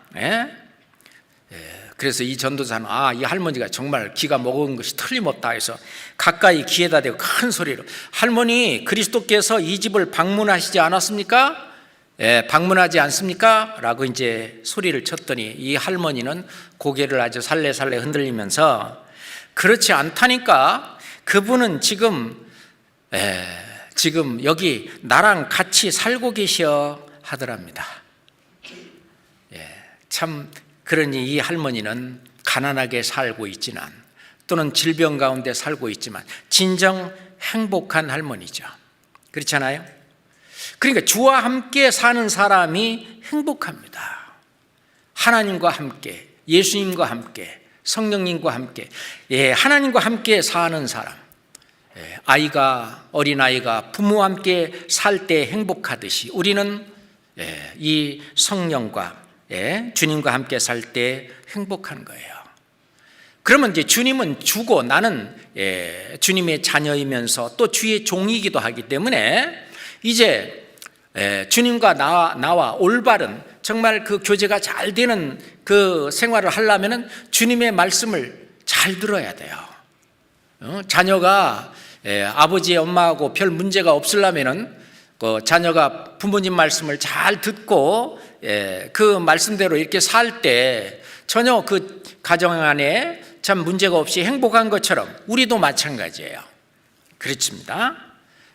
그래서 이 전도사는 이 할머니가 정말 기가 먹은 것이 틀림없다 해서 가까이 귀에다 대고 큰 소리로 할머니, 그리스도께서 이 집을 방문하시지 않았습니까? 방문하지 않습니까? 라고 이제 소리를 쳤더니 이 할머니는 고개를 아주 살래살래 흔들리면서 그렇지 않다니까, 그분은 지금 여기 나랑 같이 살고 계셔 하더랍니다. 참, 그러니 이 할머니는 가난하게 살고 있지는 또는 질병 가운데 살고 있지만 진정 행복한 할머니죠. 그렇잖아요? 그러니까 주와 함께 사는 사람이 행복합니다. 하나님과 함께, 예수님과 함께, 성령님과 함께, 하나님과 함께 사는 사람, 어린아이가 부모와 함께 살 때 행복하듯이 우리는 이 성령과 주님과 함께 살 때 행복한 거예요. 그러면 이제 주님은 주고 나는 주님의 자녀이면서 또 주의 종이기도 하기 때문에 이제 주님과 나와 올바른 정말 그 교제가 잘 되는 그 생활을 하려면 주님의 말씀을 잘 들어야 돼요. 자녀가 아버지 엄마하고 별 문제가 없으려면 그 자녀가 부모님 말씀을 잘 듣고 그 말씀대로 이렇게 살 때 전혀 그 가정 안에 참 문제가 없이 행복한 것처럼 우리도 마찬가지예요. 그렇습니다.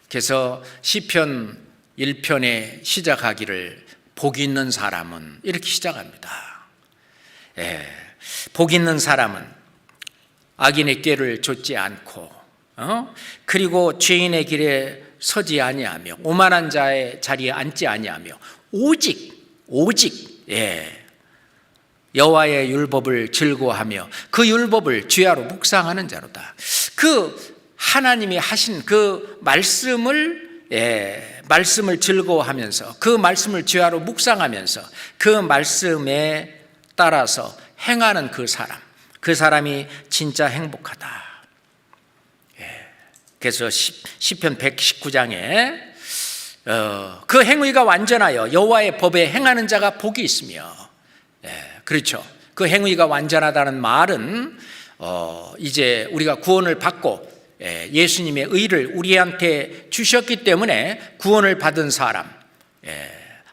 그래서 시편 1편에 시작하기를 복 있는 사람은 이렇게 시작합니다. 복 있는 사람은 악인의 꾀를 좇지 않고 그리고 죄인의 길에 서지 아니하며 오만한 자의 자리에 앉지 아니하며 오직 여호와의 율법을 즐거워하며 그 율법을 주야로 묵상하는 자로다. 그 하나님이 하신 그 말씀을 즐거워하면서 그 말씀을 주야로 묵상하면서 그 말씀에 따라서 행하는 그 사람이 진짜 행복하다. 그래서 시편 119장에 그 행위가 완전하여 여호와의 법에 행하는 자가 복이 있으며, 그렇죠. 그 행위가 완전하다는 말은 이제 우리가 구원을 받고 예수님의 의를 우리한테 주셨기 때문에 구원을 받은 사람,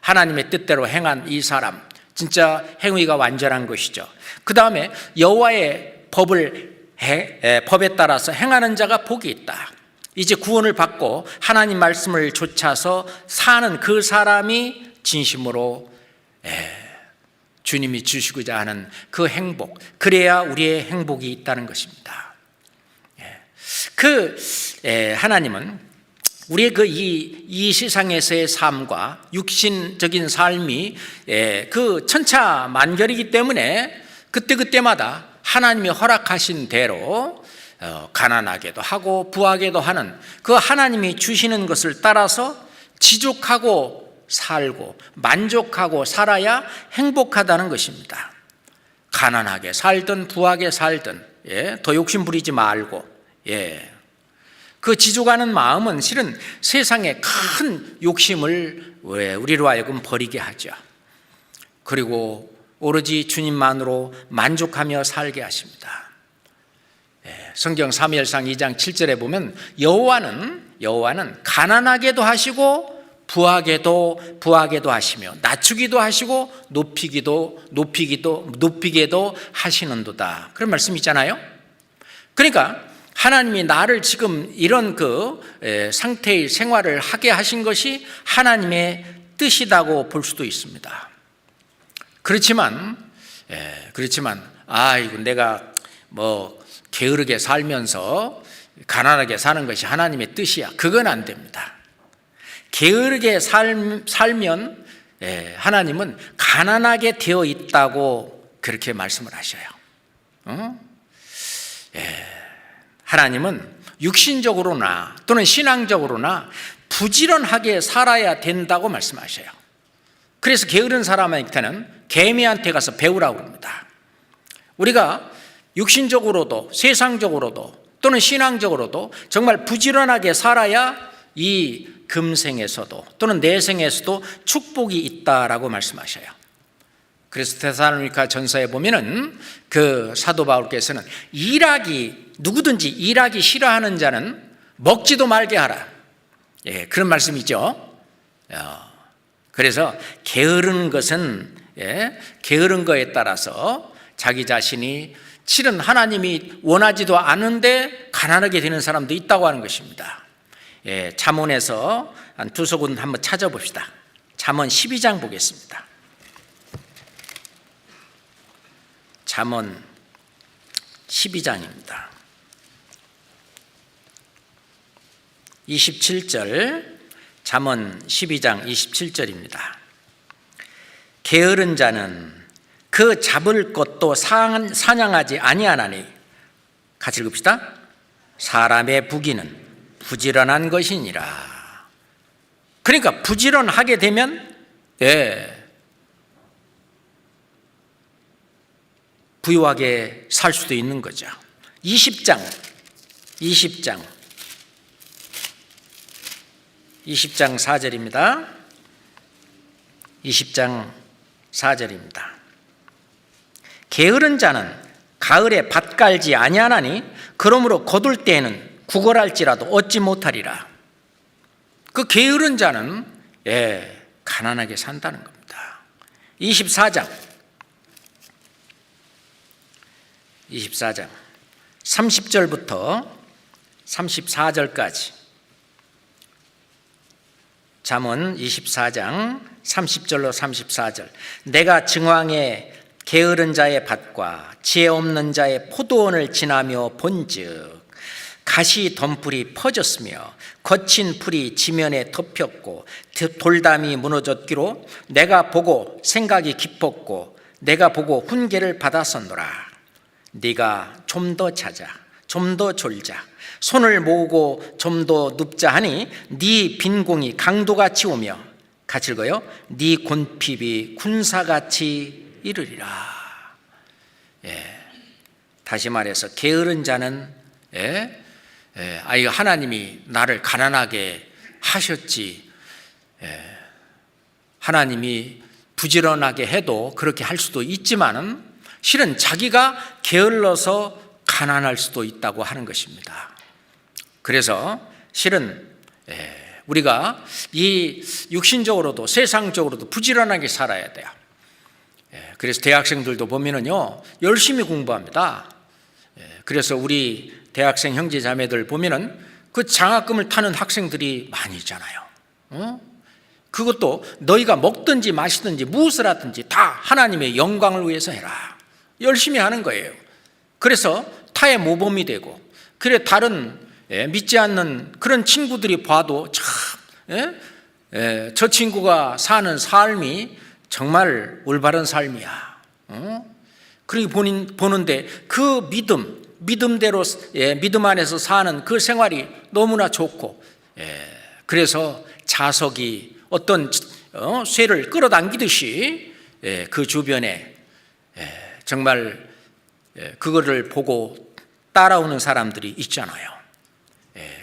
하나님의 뜻대로 행한 이 사람, 진짜 행위가 완전한 것이죠. 그 다음에 여호와의 법에 따라서 행하는 자가 복이 있다. 이제 구원을 받고 하나님 말씀을 좇아서 사는 그 사람이 진심으로 주님이 주시고자 하는 그 행복, 그래야 우리의 행복이 있다는 것입니다. 하나님은 우리의 이 세상에서의 삶과 육신적인 삶이 그 천차만별이기 때문에 그때마다 하나님이 허락하신 대로 가난하게도 하고 부하게도 하는 그 하나님이 주시는 것을 따라서 지족하고 살고 만족하고 살아야 행복하다는 것입니다. 가난하게 살든 부하게 살든 더 욕심 부리지 말고 그 지족하는 마음은 실은 세상의 큰 욕심을 우리로 하여금 버리게 하죠. 그리고 오로지 주님만으로 만족하며 살게 하십니다. 성경 사무엘상 2장 7절에 보면 여호와는 가난하게도 하시고 부하게도 하시며 낮추기도 하시고 높이게도 하시는도다. 그런 말씀 있잖아요. 그러니까 하나님이 나를 지금 이런 그 상태의 생활을 하게 하신 것이 하나님의 뜻이라고 볼 수도 있습니다. 그렇지만 이거 내가 게으르게 살면서 가난하게 사는 것이 하나님의 뜻이야. 그건 안 됩니다. 게으르게 살면 하나님은 가난하게 되어 있다고 그렇게 말씀을 하셔요. 하나님은 육신적으로나 또는 신앙적으로나 부지런하게 살아야 된다고 말씀하셔요. 그래서 게으른 사람한테는 개미한테 가서 배우라고 합니다. 우리가 육신적으로도 세상적으로도 또는 신앙적으로도 정말 부지런하게 살아야 이 금생에서도 또는 내생에서도 축복이 있다라고 말씀하셔요. 그래서 데살로니가 전서에 보면은 그 사도 바울께서는 누구든지 일하기 싫어하는 자는 먹지도 말게 하라. 그런 말씀이죠. 그래서 게으른 거에 따라서 자기 자신이 실은 하나님이 원하지도 않은데 가난하게 되는 사람도 있다고 하는 것입니다. 잠언에서 한 두 소군 한번 찾아봅시다. 잠언 12장 보겠습니다. 잠언 12장입니다. 27절, 잠언 12장 27절입니다. 게으른 자는 그 잡을 것도 사냥하지 아니하나니, 같이 읽읍시다. 사람의 부귀는 부지런한 것이니라. 그러니까 부지런하게 되면 부유하게 살 수도 있는 거죠. 20장 4절입니다. 20장 4절입니다. 게으른 자는 가을에 밭 갈지 아니하나니 그러므로 거둘 때에는 구걸할지라도 얻지 못하리라. 그 게으른 자는 가난하게 산다는 겁니다. 24장 30절부터 34절까지 잠언 24장 30절로 34절. 내가 증왕의 게으른 자의 밭과 지혜 없는 자의 포도원을 지나며 본즉 가시 덤불이 퍼졌으며 거친 풀이 지면에 덮였고 돌담이 무너졌기로 내가 보고 생각이 깊었고 내가 보고 훈계를 받았었노라. 네가 좀 더 자자, 좀 더 졸자, 손을 모으고 좀 더 눕자 하니 네 빈공이 강도같이 오며 같이 읽어요. 네 곤핍이 군사같이 이르리라. 다시 말해서 게으른 자는 하나님이 나를 가난하게 하셨지, 하나님이 부지런하게 해도 그렇게 할 수도 있지만은 실은 자기가 게을러서 가난할 수도 있다고 하는 것입니다. 그래서 실은 우리가 이 육신적으로도 세상적으로도 부지런하게 살아야 돼요. 그래서 대학생들도 보면은요 열심히 공부합니다. 그래서 우리 대학생 형제 자매들 보면은 그 장학금을 타는 학생들이 많이 있잖아요. 그것도 너희가 먹든지 마시든지 무엇을 하든지 다 하나님의 영광을 위해서 해라. 열심히 하는 거예요. 그래서 타의 모범이 되고, 그래 다른 믿지 않는 그런 친구들이 봐도 참 저 친구가 사는 삶이 정말 올바른 삶이야. 그렇게 보는데 그 믿음대로 믿음 안에서 사는 그 생활이 너무나 좋고, 그래서 자석이 어떤 쇠를 끌어당기듯이 그 주변에 정말 그거를 보고 따라오는 사람들이 있잖아요.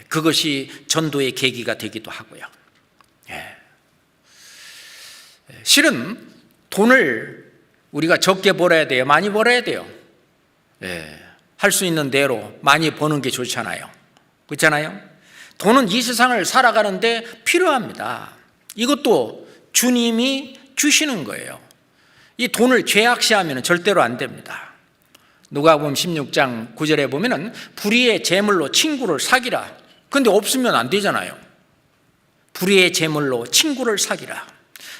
그것이 전도의 계기가 되기도 하고요. 실은 돈을 우리가 적게 벌어야 돼요? 많이 벌어야 돼요? 할 수 있는 대로 많이 버는 게 좋잖아요. 그렇잖아요? 돈은 이 세상을 살아가는데 필요합니다. 이것도 주님이 주시는 거예요. 이 돈을 죄악시하면 절대로 안 됩니다. 누가복음 16장 9절에 보면은 불의의 재물로 친구를 사기라. 근데 없으면 안 되잖아요. 불의의 재물로 친구를 사기라.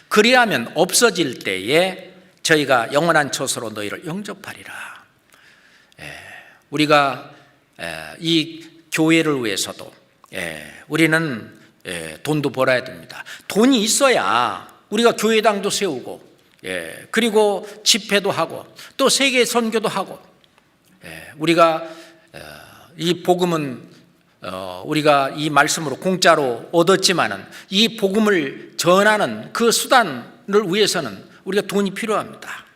그리하면 없어질 때에 저희가 영원한 처소로 너희를 영접하리라. 우리가 이 교회를 위해서도 우리는 돈도 벌어야 됩니다. 돈이 있어야 우리가 교회당도 세우고, 그리고 집회도 하고 또 세계 선교도 하고, 우리가 이 복음은 우리가 이 말씀으로 공짜로 얻었지만은 이 복음을 전하는 그 수단을 위해서는 우리가 돈이 필요합니다.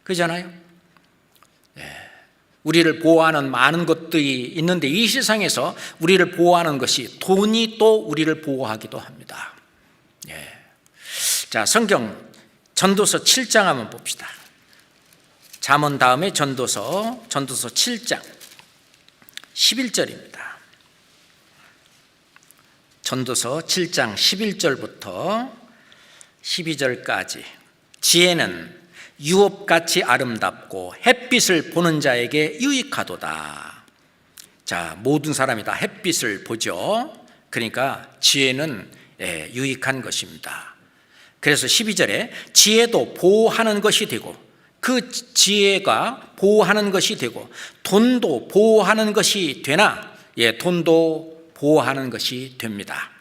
그렇잖아요? 우리를 보호하는 많은 것들이 있는데 이 세상에서 우리를 보호하는 것이 돈이 또 우리를 보호하기도 합니다. 자, 성경 전도서 7장 한번 봅시다. 잠언 다음에 전도서 7장 11절입니다. 전도서 7장 11절부터 12절까지. 지혜는 유업같이 아름답고 햇빛을 보는 자에게 유익하도다. 자, 모든 사람이 다 햇빛을 보죠. 그러니까 지혜는 유익한 것입니다. 그래서 12절에 지혜도 보호하는 것이 되고, 그 지혜가 보호하는 것이 되고, 돈도 보호하는 것이 되나? 돈도 보호하는 것이 됩니다.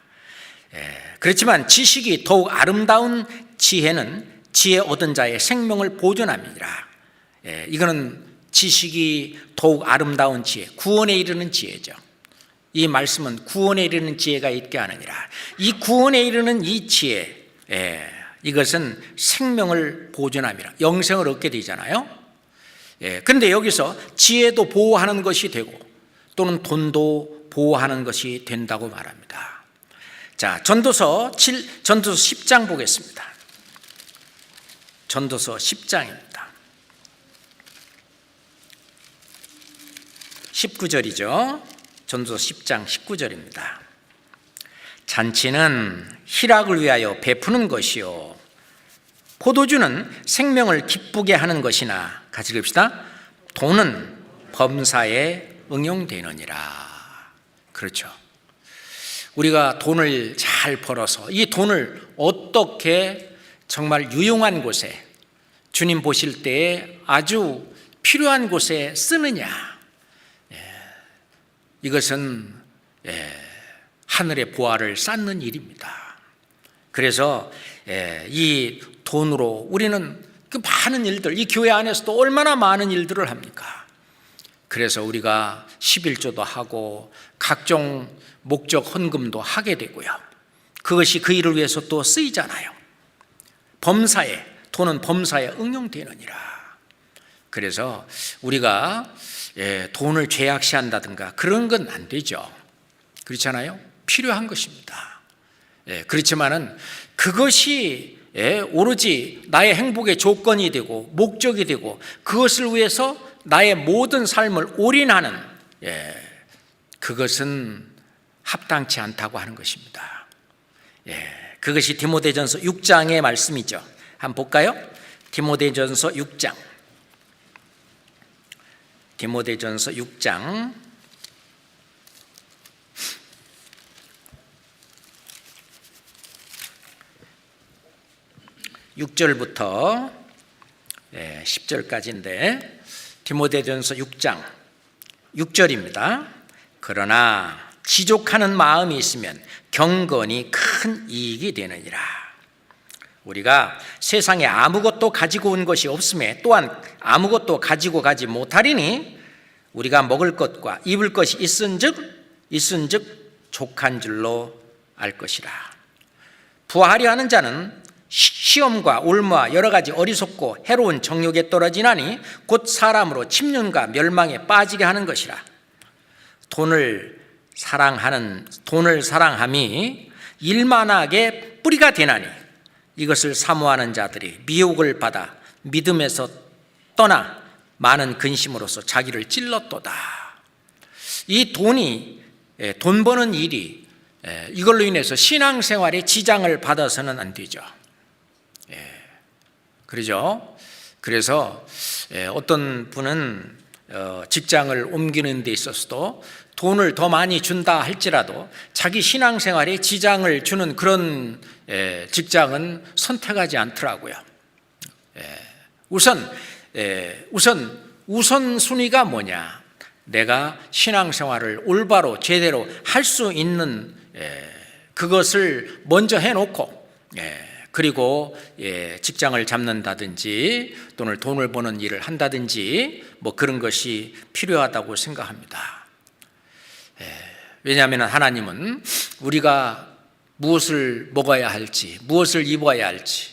그렇지만 지식이 더욱 아름다운 지혜는 지혜 얻은 자의 생명을 보존합니다. 이거는 지식이 더욱 아름다운 지혜, 구원에 이르는 지혜죠. 이 말씀은 구원에 이르는 지혜가 있게 하느니라. 이 구원에 이르는 이 지혜, 이것은 생명을 보존함이라, 영생을 얻게 되잖아요. 그런데 여기서 지혜도 보호하는 것이 되고 또는 돈도 보호하는 것이 된다고 말합니다. 자, 전도서 10장 보겠습니다. 전도서 10장입니다. 19절이죠. 전도서 10장 19절입니다. 잔치는 희락을 위하여 베푸는 것이요 포도주는 생명을 기쁘게 하는 것이나, 같이 읽읍시다. 돈은 범사에 응용되느니라. 그렇죠. 우리가 돈을 잘 벌어서 이 돈을 어떻게 정말 유용한 곳에, 주님 보실 때에 아주 필요한 곳에 쓰느냐, 이것은 하늘의 보화를 쌓는 일입니다. 그래서 이 돈으로 우리는 그 많은 일들, 이 교회 안에서도 얼마나 많은 일들을 합니까? 그래서 우리가 11조도 하고 각종 목적 헌금도 하게 되고요. 그것이 그 일을 위해서 또 쓰이잖아요. 범사에, 돈은 범사에 응용되느니라. 그래서 우리가 돈을 죄악시한다든가 그런 건 안 되죠. 그렇잖아요. 필요한 것입니다. 그렇지만은 그것이 오로지 나의 행복의 조건이 되고 목적이 되고 그것을 위해서 나의 모든 삶을 올인하는, 그것은 합당치 않다고 하는 것입니다. 그것이 디모데전서 6장의 말씀이죠. 한번 볼까요? 디모데전서 6장. 디모데전서 6장 6절부터 10절까지인데, 디모데전서 6장 6절입니다. 그러나 지족하는 마음이 있으면 경건이 큰 이익이 되느니라. 우리가 세상에 아무것도 가지고 온 것이 없음에 또한 아무것도 가지고 가지 못하리니 우리가 먹을 것과 입을 것이 있은즉 족한 줄로 알 것이라. 부하려 하는 자는 시험과 올무와 여러 가지 어리석고 해로운 정욕에 떨어지나니 곧 사람으로 침륜과 멸망에 빠지게 하는 것이라. 돈을 사랑함이 일만하게 뿌리가 되나니 이것을 사모하는 자들이 미혹을 받아 믿음에서 떠나 많은 근심으로써 자기를 찔렀도다. 이 돈 버는 일이 이걸로 인해서 신앙생활에 지장을 받아서는 안 되죠. 그러죠. 그래서 어떤 분은 직장을 옮기는 데 있어서도 돈을 더 많이 준다 할지라도 자기 신앙생활에 지장을 주는 그런 직장은 선택하지 않더라고요. 우선순위가 뭐냐? 내가 신앙생활을 올바로 제대로 할 수 있는 그것을 먼저 해놓고 그리고 직장을 잡는다든지 또는 돈을 버는 일을 한다든지 뭐 그런 것이 필요하다고 생각합니다. 왜냐하면 하나님은 우리가 무엇을 먹어야 할지, 무엇을 입어야 할지,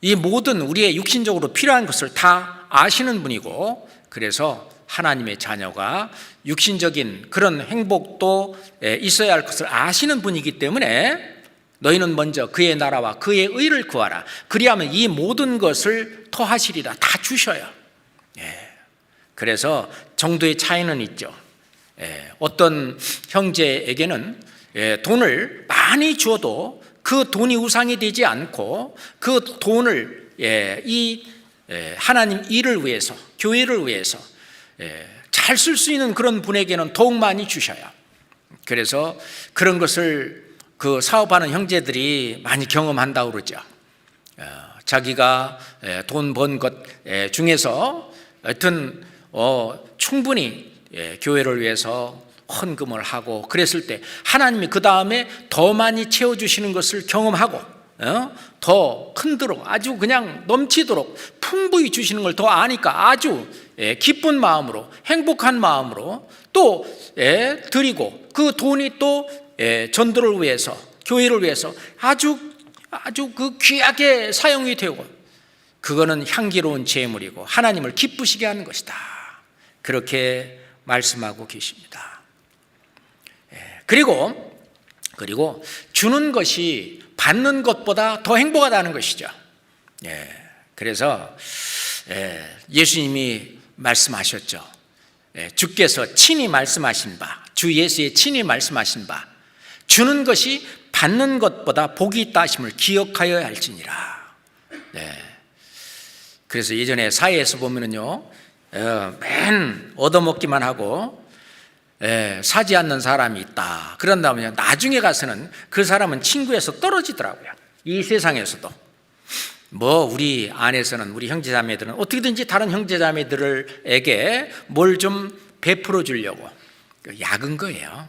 이 모든 우리의 육신적으로 필요한 것을 다 아시는 분이고, 그래서 하나님의 자녀가 육신적인 그런 행복도 있어야 할 것을 아시는 분이기 때문에 너희는 먼저 그의 나라와 그의 의를 구하라. 그리하면 이 모든 것을 더하시리라. 다 주셔요. 그래서 정도의 차이는 있죠. 어떤 형제에게는 돈을 많이 주어도 그 돈이 우상이 되지 않고 그 돈을 이 하나님 일을 위해서, 교회를 위해서 잘 쓸 수 있는 그런 분에게는 더욱 많이 주셔요. 그래서 그런 것을 그 사업하는 형제들이 많이 경험한다고 그러죠. 자기가 돈 번 것 중에서 하여튼 충분히 교회를 위해서 헌금을 하고 그랬을 때 하나님이 그 다음에 더 많이 채워주시는 것을 경험하고 더 흔들어 아주 그냥 넘치도록 풍부히 주시는 걸 더 아니까 아주 기쁜 마음으로, 행복한 마음으로 또 드리고, 그 돈이 또 전도를 위해서, 교회를 위해서 아주 그 귀하게 사용이 되고, 그거는 향기로운 제물이고 하나님을 기쁘시게 하는 것이다. 그렇게 말씀하고 계십니다. 그리고 주는 것이 받는 것보다 더 행복하다는 것이죠. 그래서 예수님이 말씀하셨죠. 주께서 친히 말씀하신 바, 주 예수의 친히 말씀하신 바, 주는 것이 받는 것보다 복이 있다 하심을 기억하여야 할지니라. 그래서 예전에 사회에서 보면은요, 맨 얻어먹기만 하고 사지 않는 사람이 있다. 그런 다음에 나중에 가서는 그 사람은 친구에서 떨어지더라고요. 이 세상에서도. 우리 안에서는, 우리 형제자매들은 어떻게든지 다른 형제자매들에게 뭘 좀 베풀어 주려고, 약은 거예요.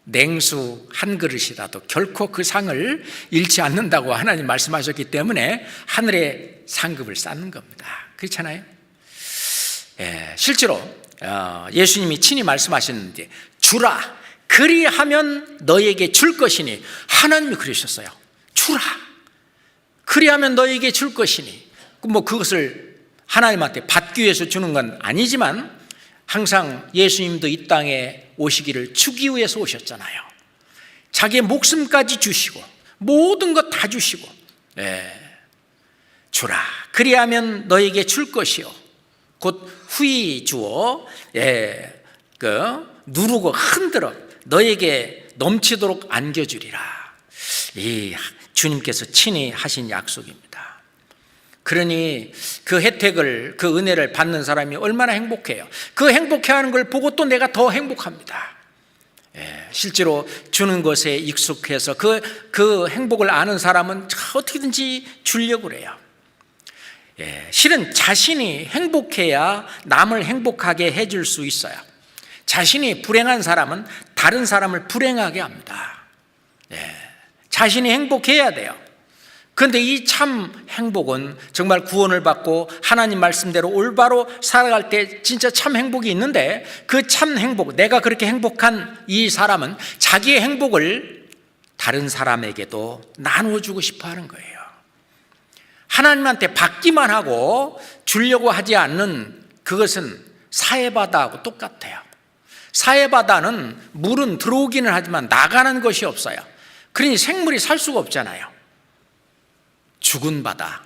냉수 한 그릇이라도 결코 그 상을 잃지 않는다고 하나님 말씀하셨기 때문에 하늘에 상급을 쌓는 겁니다. 그렇잖아요. 실제로 예수님이 친히 말씀하셨는데, 주라 그리하면 너에게 줄 것이니, 하나님이 그러셨어요. 주라 그리하면 너에게 줄 것이니, 그것을 하나님한테 받기 위해서 주는 건 아니지만, 항상 예수님도 이 땅에 오시기를 주기 위해서 오셨잖아요. 자기의 목숨까지 주시고 모든 것 다 주시고, 주라 그리하면 너에게 줄 것이요 곧 후히 주어 누르고 흔들어 너에게 넘치도록 안겨주리라. 이 주님께서 친히 하신 약속입니다. 그러니 그 혜택을, 그 은혜를 받는 사람이 얼마나 행복해요. 그 행복해하는 걸 보고 또 내가 더 행복합니다. 실제로 주는 것에 익숙해서 그 행복을 아는 사람은 어떻게든지 주려고 그래요. 실은 자신이 행복해야 남을 행복하게 해줄 수 있어요. 자신이 불행한 사람은 다른 사람을 불행하게 합니다. 자신이 행복해야 돼요. 그런데 이 참 행복은 정말 구원을 받고 하나님 말씀대로 올바로 살아갈 때 진짜 참 행복이 있는데, 그 참 행복, 내가 그렇게 행복한 이 사람은 자기의 행복을 다른 사람에게도 나누어주고 싶어 하는 거예요. 하나님한테 받기만 하고 주려고 하지 않는 그것은 사해바다하고 똑같아요. 사해바다는 물은 들어오기는 하지만 나가는 것이 없어요. 그러니 생물이 살 수가 없잖아요. 죽은 바다,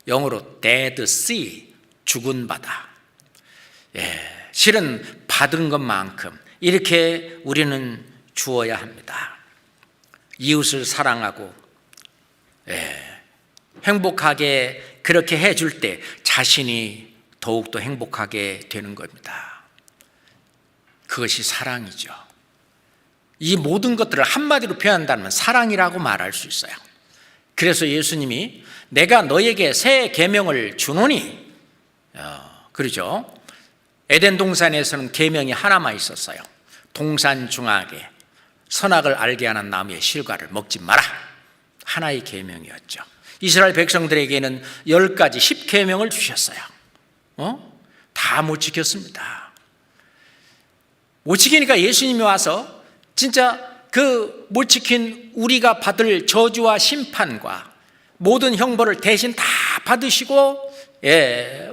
영어로 dead sea, 죽은 바다. 실은 받은 것만큼 이렇게 우리는 주어야 합니다. 이웃을 사랑하고 행복하게 그렇게 해줄 때 자신이 더욱더 행복하게 되는 겁니다. 그것이 사랑이죠. 이 모든 것들을 한마디로 표현한다면 사랑이라고 말할 수 있어요. 그래서 예수님이 내가 너에게 새 계명을 주노니, 그러죠. 에덴 동산에서는 계명이 하나만 있었어요. 동산 중앙에 선악을 알게 하는 나무의 실과를 먹지 마라. 하나의 계명이었죠. 이스라엘 백성들에게는 10가지 10계명을 주셨어요. 다 못 지켰습니다. 못 지키니까 예수님이 와서 진짜 그 못 지킨 우리가 받을 저주와 심판과 모든 형벌을 대신 다 받으시고,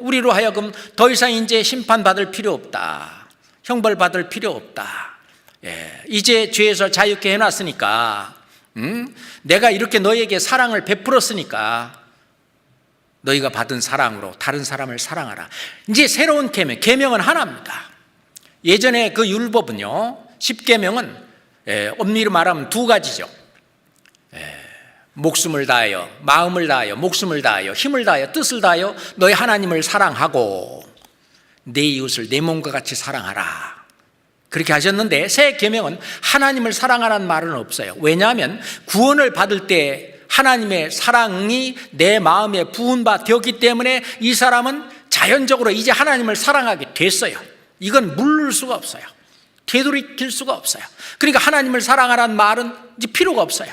우리로 하여금 더 이상 이제 심판받을 필요 없다, 형벌 받을 필요 없다, 이제 죄에서 자유케 해놨으니까, 내가 이렇게 너에게 사랑을 베풀었으니까 너희가 받은 사랑으로 다른 사람을 사랑하라. 이제 새로운 계명은 하나입니다. 예전에 그 율법은요, 10계명은 엄밀히 말하면 2가지죠. 목숨을 다하여, 마음을 다하여, 목숨을 다하여, 힘을 다하여, 뜻을 다하여 너희 하나님을 사랑하고 내 이웃을 내 몸과 같이 사랑하라. 그렇게 하셨는데, 새 계명은 하나님을 사랑하라는 말은 없어요. 왜냐하면 구원을 받을 때 하나님의 사랑이 내 마음에 부은 바 되었기 때문에 이 사람은 자연적으로 이제 하나님을 사랑하게 됐어요. 이건 물을 수가 없어요. 되돌이킬 수가 없어요. 그러니까 하나님을 사랑하라는 말은 이제 필요가 없어요.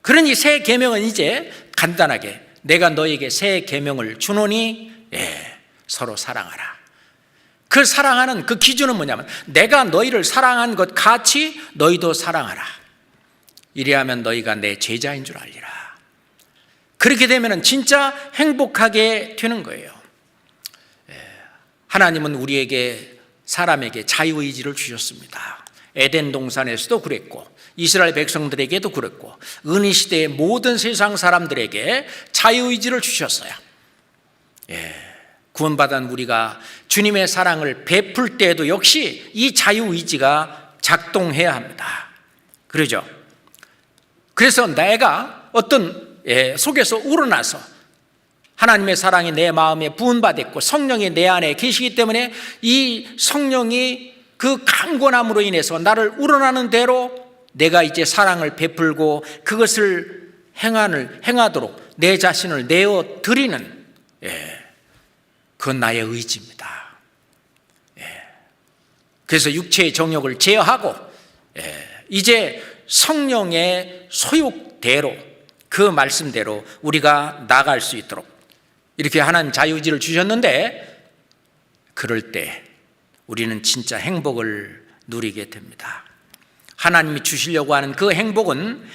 그러니 새 계명은 이제 간단하게 내가 너에게 새 계명을 주노니 서로 사랑하라. 그 사랑하는 그 기준은 뭐냐면 내가 너희를 사랑한 것 같이 너희도 사랑하라. 이래야면 너희가 내 제자인 줄 알리라. 그렇게 되면 진짜 행복하게 되는 거예요. 하나님은 우리에게 사람에게 자유의지를 주셨습니다. 에덴 동산에서도 그랬고 이스라엘 백성들에게도 그랬고 은희 시대의 모든 세상 사람들에게 자유의지를 주셨어요. 구원받은 우리가 주님의 사랑을 베풀 때에도 역시 이 자유의지가 작동해야 합니다. 그러죠? 그래서 내가 어떤 속에서 우러나서 하나님의 사랑이 내 마음에 부은받았고 성령이 내 안에 계시기 때문에 이 성령이 그 강권함으로 인해서 나를 우러나는 대로 내가 이제 사랑을 베풀고 그것을 행하도록 내 자신을 내어 드리는 그건 나의 의지입니다. 그래서 육체의 정욕을 제어하고 이제 성령의 소욕대로 그 말씀대로 우리가 나갈 수 있도록 이렇게 하나님 자유의지를 주셨는데 그럴 때 우리는 진짜 행복을 누리게 됩니다. 하나님이 주시려고 하는 그 행복은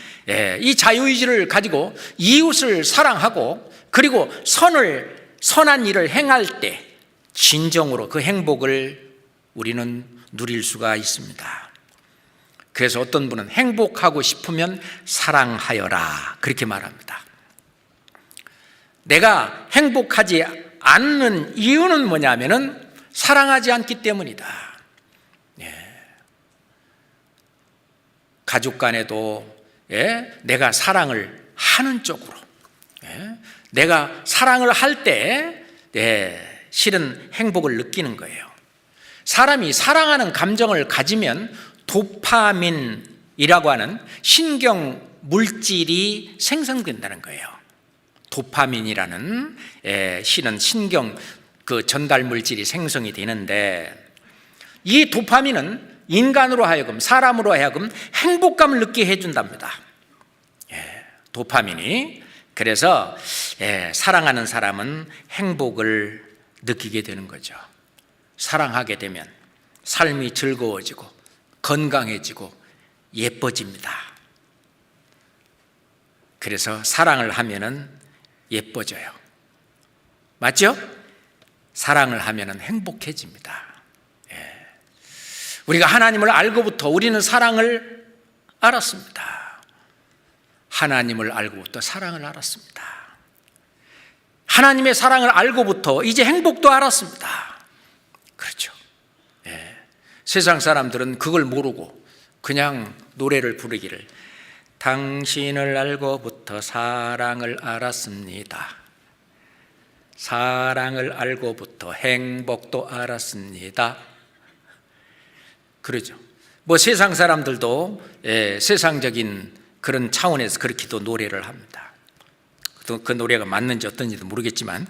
이 자유의지를 가지고 이웃을 사랑하고 그리고 선한 일을 행할 때 진정으로 그 행복을 우리는 누릴 수가 있습니다. 그래서 어떤 분은 행복하고 싶으면 사랑하여라 그렇게 말합니다. 내가 행복하지 않는 이유는 뭐냐면은 사랑하지 않기 때문이다. 가족 간에도 내가 사랑을 하는 쪽으로 내가 사랑을 할 때 실은 행복을 느끼는 거예요. 사람이 사랑하는 감정을 가지면 도파민이라고 하는 신경 물질이 생성된다는 거예요. 도파민이라는 실은 신경 그 전달 물질이 생성이 되는데 이 도파민은 인간으로 하여금 사람으로 하여금 행복감을 느끼게 해준답니다. 도파민이. 그래서 사랑하는 사람은 행복을 느끼게 되는 거죠. 사랑하게 되면 삶이 즐거워지고 건강해지고 예뻐집니다. 그래서 사랑을 하면은 예뻐져요. 맞죠? 사랑을 하면은 행복해집니다. 우리가 하나님을 알고부터 우리는 사랑을 알았습니다. 하나님을 알고부터 사랑을 알았습니다. 하나님의 사랑을 알고부터 이제 행복도 알았습니다. 그렇죠. 세상 사람들은 그걸 모르고 그냥 노래를 부르기를 당신을 알고부터 사랑을 알았습니다. 사랑을 알고부터 행복도 알았습니다. 그러죠. 뭐 세상 사람들도 세상적인 그런 차원에서 그렇게도 노래를 합니다. 그 노래가 맞는지 어떤지도 모르겠지만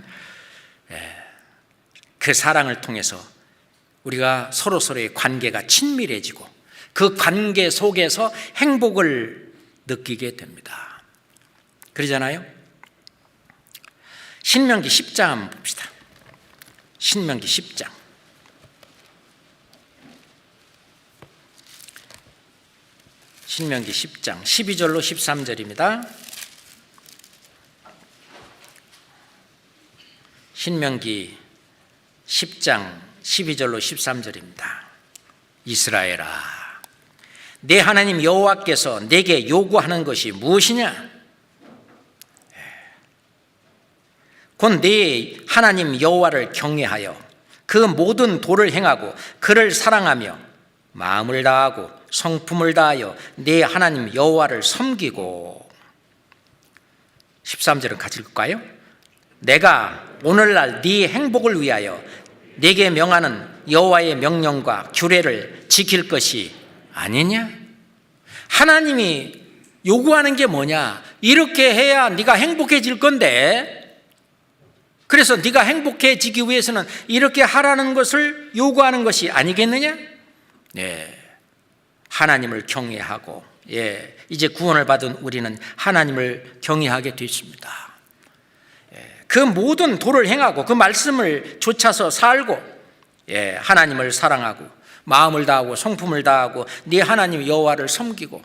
그 사랑을 통해서 우리가 서로서로의 관계가 친밀해지고 그 관계 속에서 행복을 느끼게 됩니다. 그러잖아요. 신명기 10장 한번 봅시다. 신명기 10장. 신명기 10장 12절로 13절입니다. 신명기 10장 12절로 13절입니다. 이스라엘아, 내 하나님 여호와께서 내게 요구하는 것이 무엇이냐? 곧 네 하나님 여호와를 경외하여 그 모든 도를 행하고 그를 사랑하며 마음을 다하고 성품을 다하여 네 하나님 여호와를 섬기고 13절은 같이 읽을까요? 내가 오늘날 네 행복을 위하여 네게 명하는 여호와의 명령과 규례를 지킬 것이 아니냐? 하나님이 요구하는 게 뭐냐? 이렇게 해야 네가 행복해질 건데, 그래서 네가 행복해지기 위해서는 이렇게 하라는 것을 요구하는 것이 아니겠느냐? 하나님을 경외하고 이제 구원을 받은 우리는 하나님을 경외하게 되십니다. 그 모든 도를 행하고 그 말씀을 좇아서 살고 하나님을 사랑하고 마음을 다하고 성품을 다하고 네 하나님 여호와를 섬기고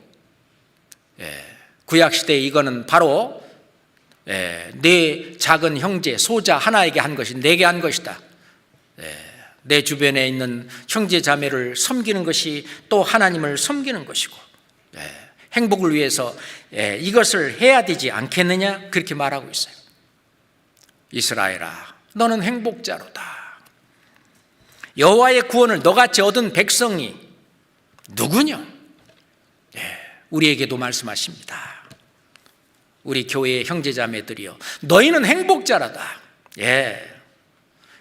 구약시대에 이거는 바로 내 작은 형제 소자 하나에게 한 것이 내게 한 것이다. 내 주변에 있는 형제 자매를 섬기는 것이 또 하나님을 섬기는 것이고 행복을 위해서 이것을 해야 되지 않겠느냐 그렇게 말하고 있어요. 이스라엘아 너는 행복자로다. 여호와의 구원을 너같이 얻은 백성이 누구냐? 우리에게도 말씀하십니다. 우리 교회의 형제자매들이여 너희는 행복자라다.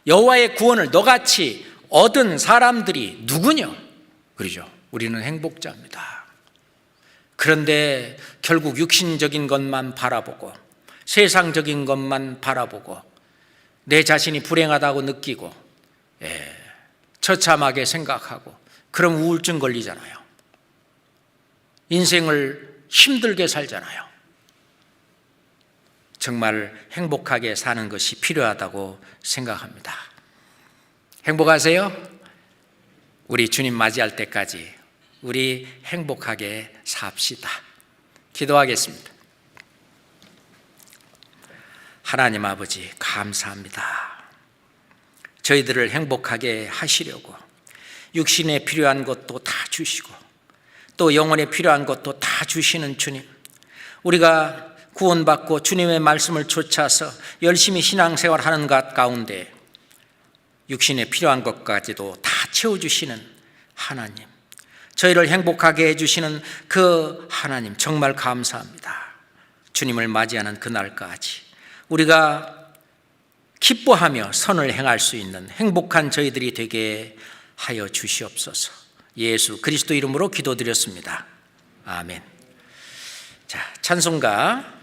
여호와의 구원을 너같이 얻은 사람들이 누구냐? 그러죠. 우리는 행복자입니다. 그런데 결국 육신적인 것만 바라보고 세상적인 것만 바라보고 내 자신이 불행하다고 느끼고 처참하게 생각하고 그럼 우울증 걸리잖아요. 인생을 힘들게 살잖아요. 정말 행복하게 사는 것이 필요하다고 생각합니다. 행복하세요? 우리 주님 맞이할 때까지 우리 행복하게 삽시다. 기도하겠습니다. 하나님 아버지 감사합니다. 저희들을 행복하게 하시려고 육신에 필요한 것도 다 주시고 또 영혼에 필요한 것도 다 주시는 주님, 우리가 구원받고 주님의 말씀을 좇아서 열심히 신앙생활하는 것 가운데 육신에 필요한 것까지도 다 채워주시는 하나님, 저희를 행복하게 해주시는 그 하나님 정말 감사합니다. 주님을 맞이하는 그날까지 우리가 기뻐하며 선을 행할 수 있는 행복한 저희들이 되게 하여 주시옵소서. 예수 그리스도 이름으로 기도드렸습니다. 아멘. 자, 찬송가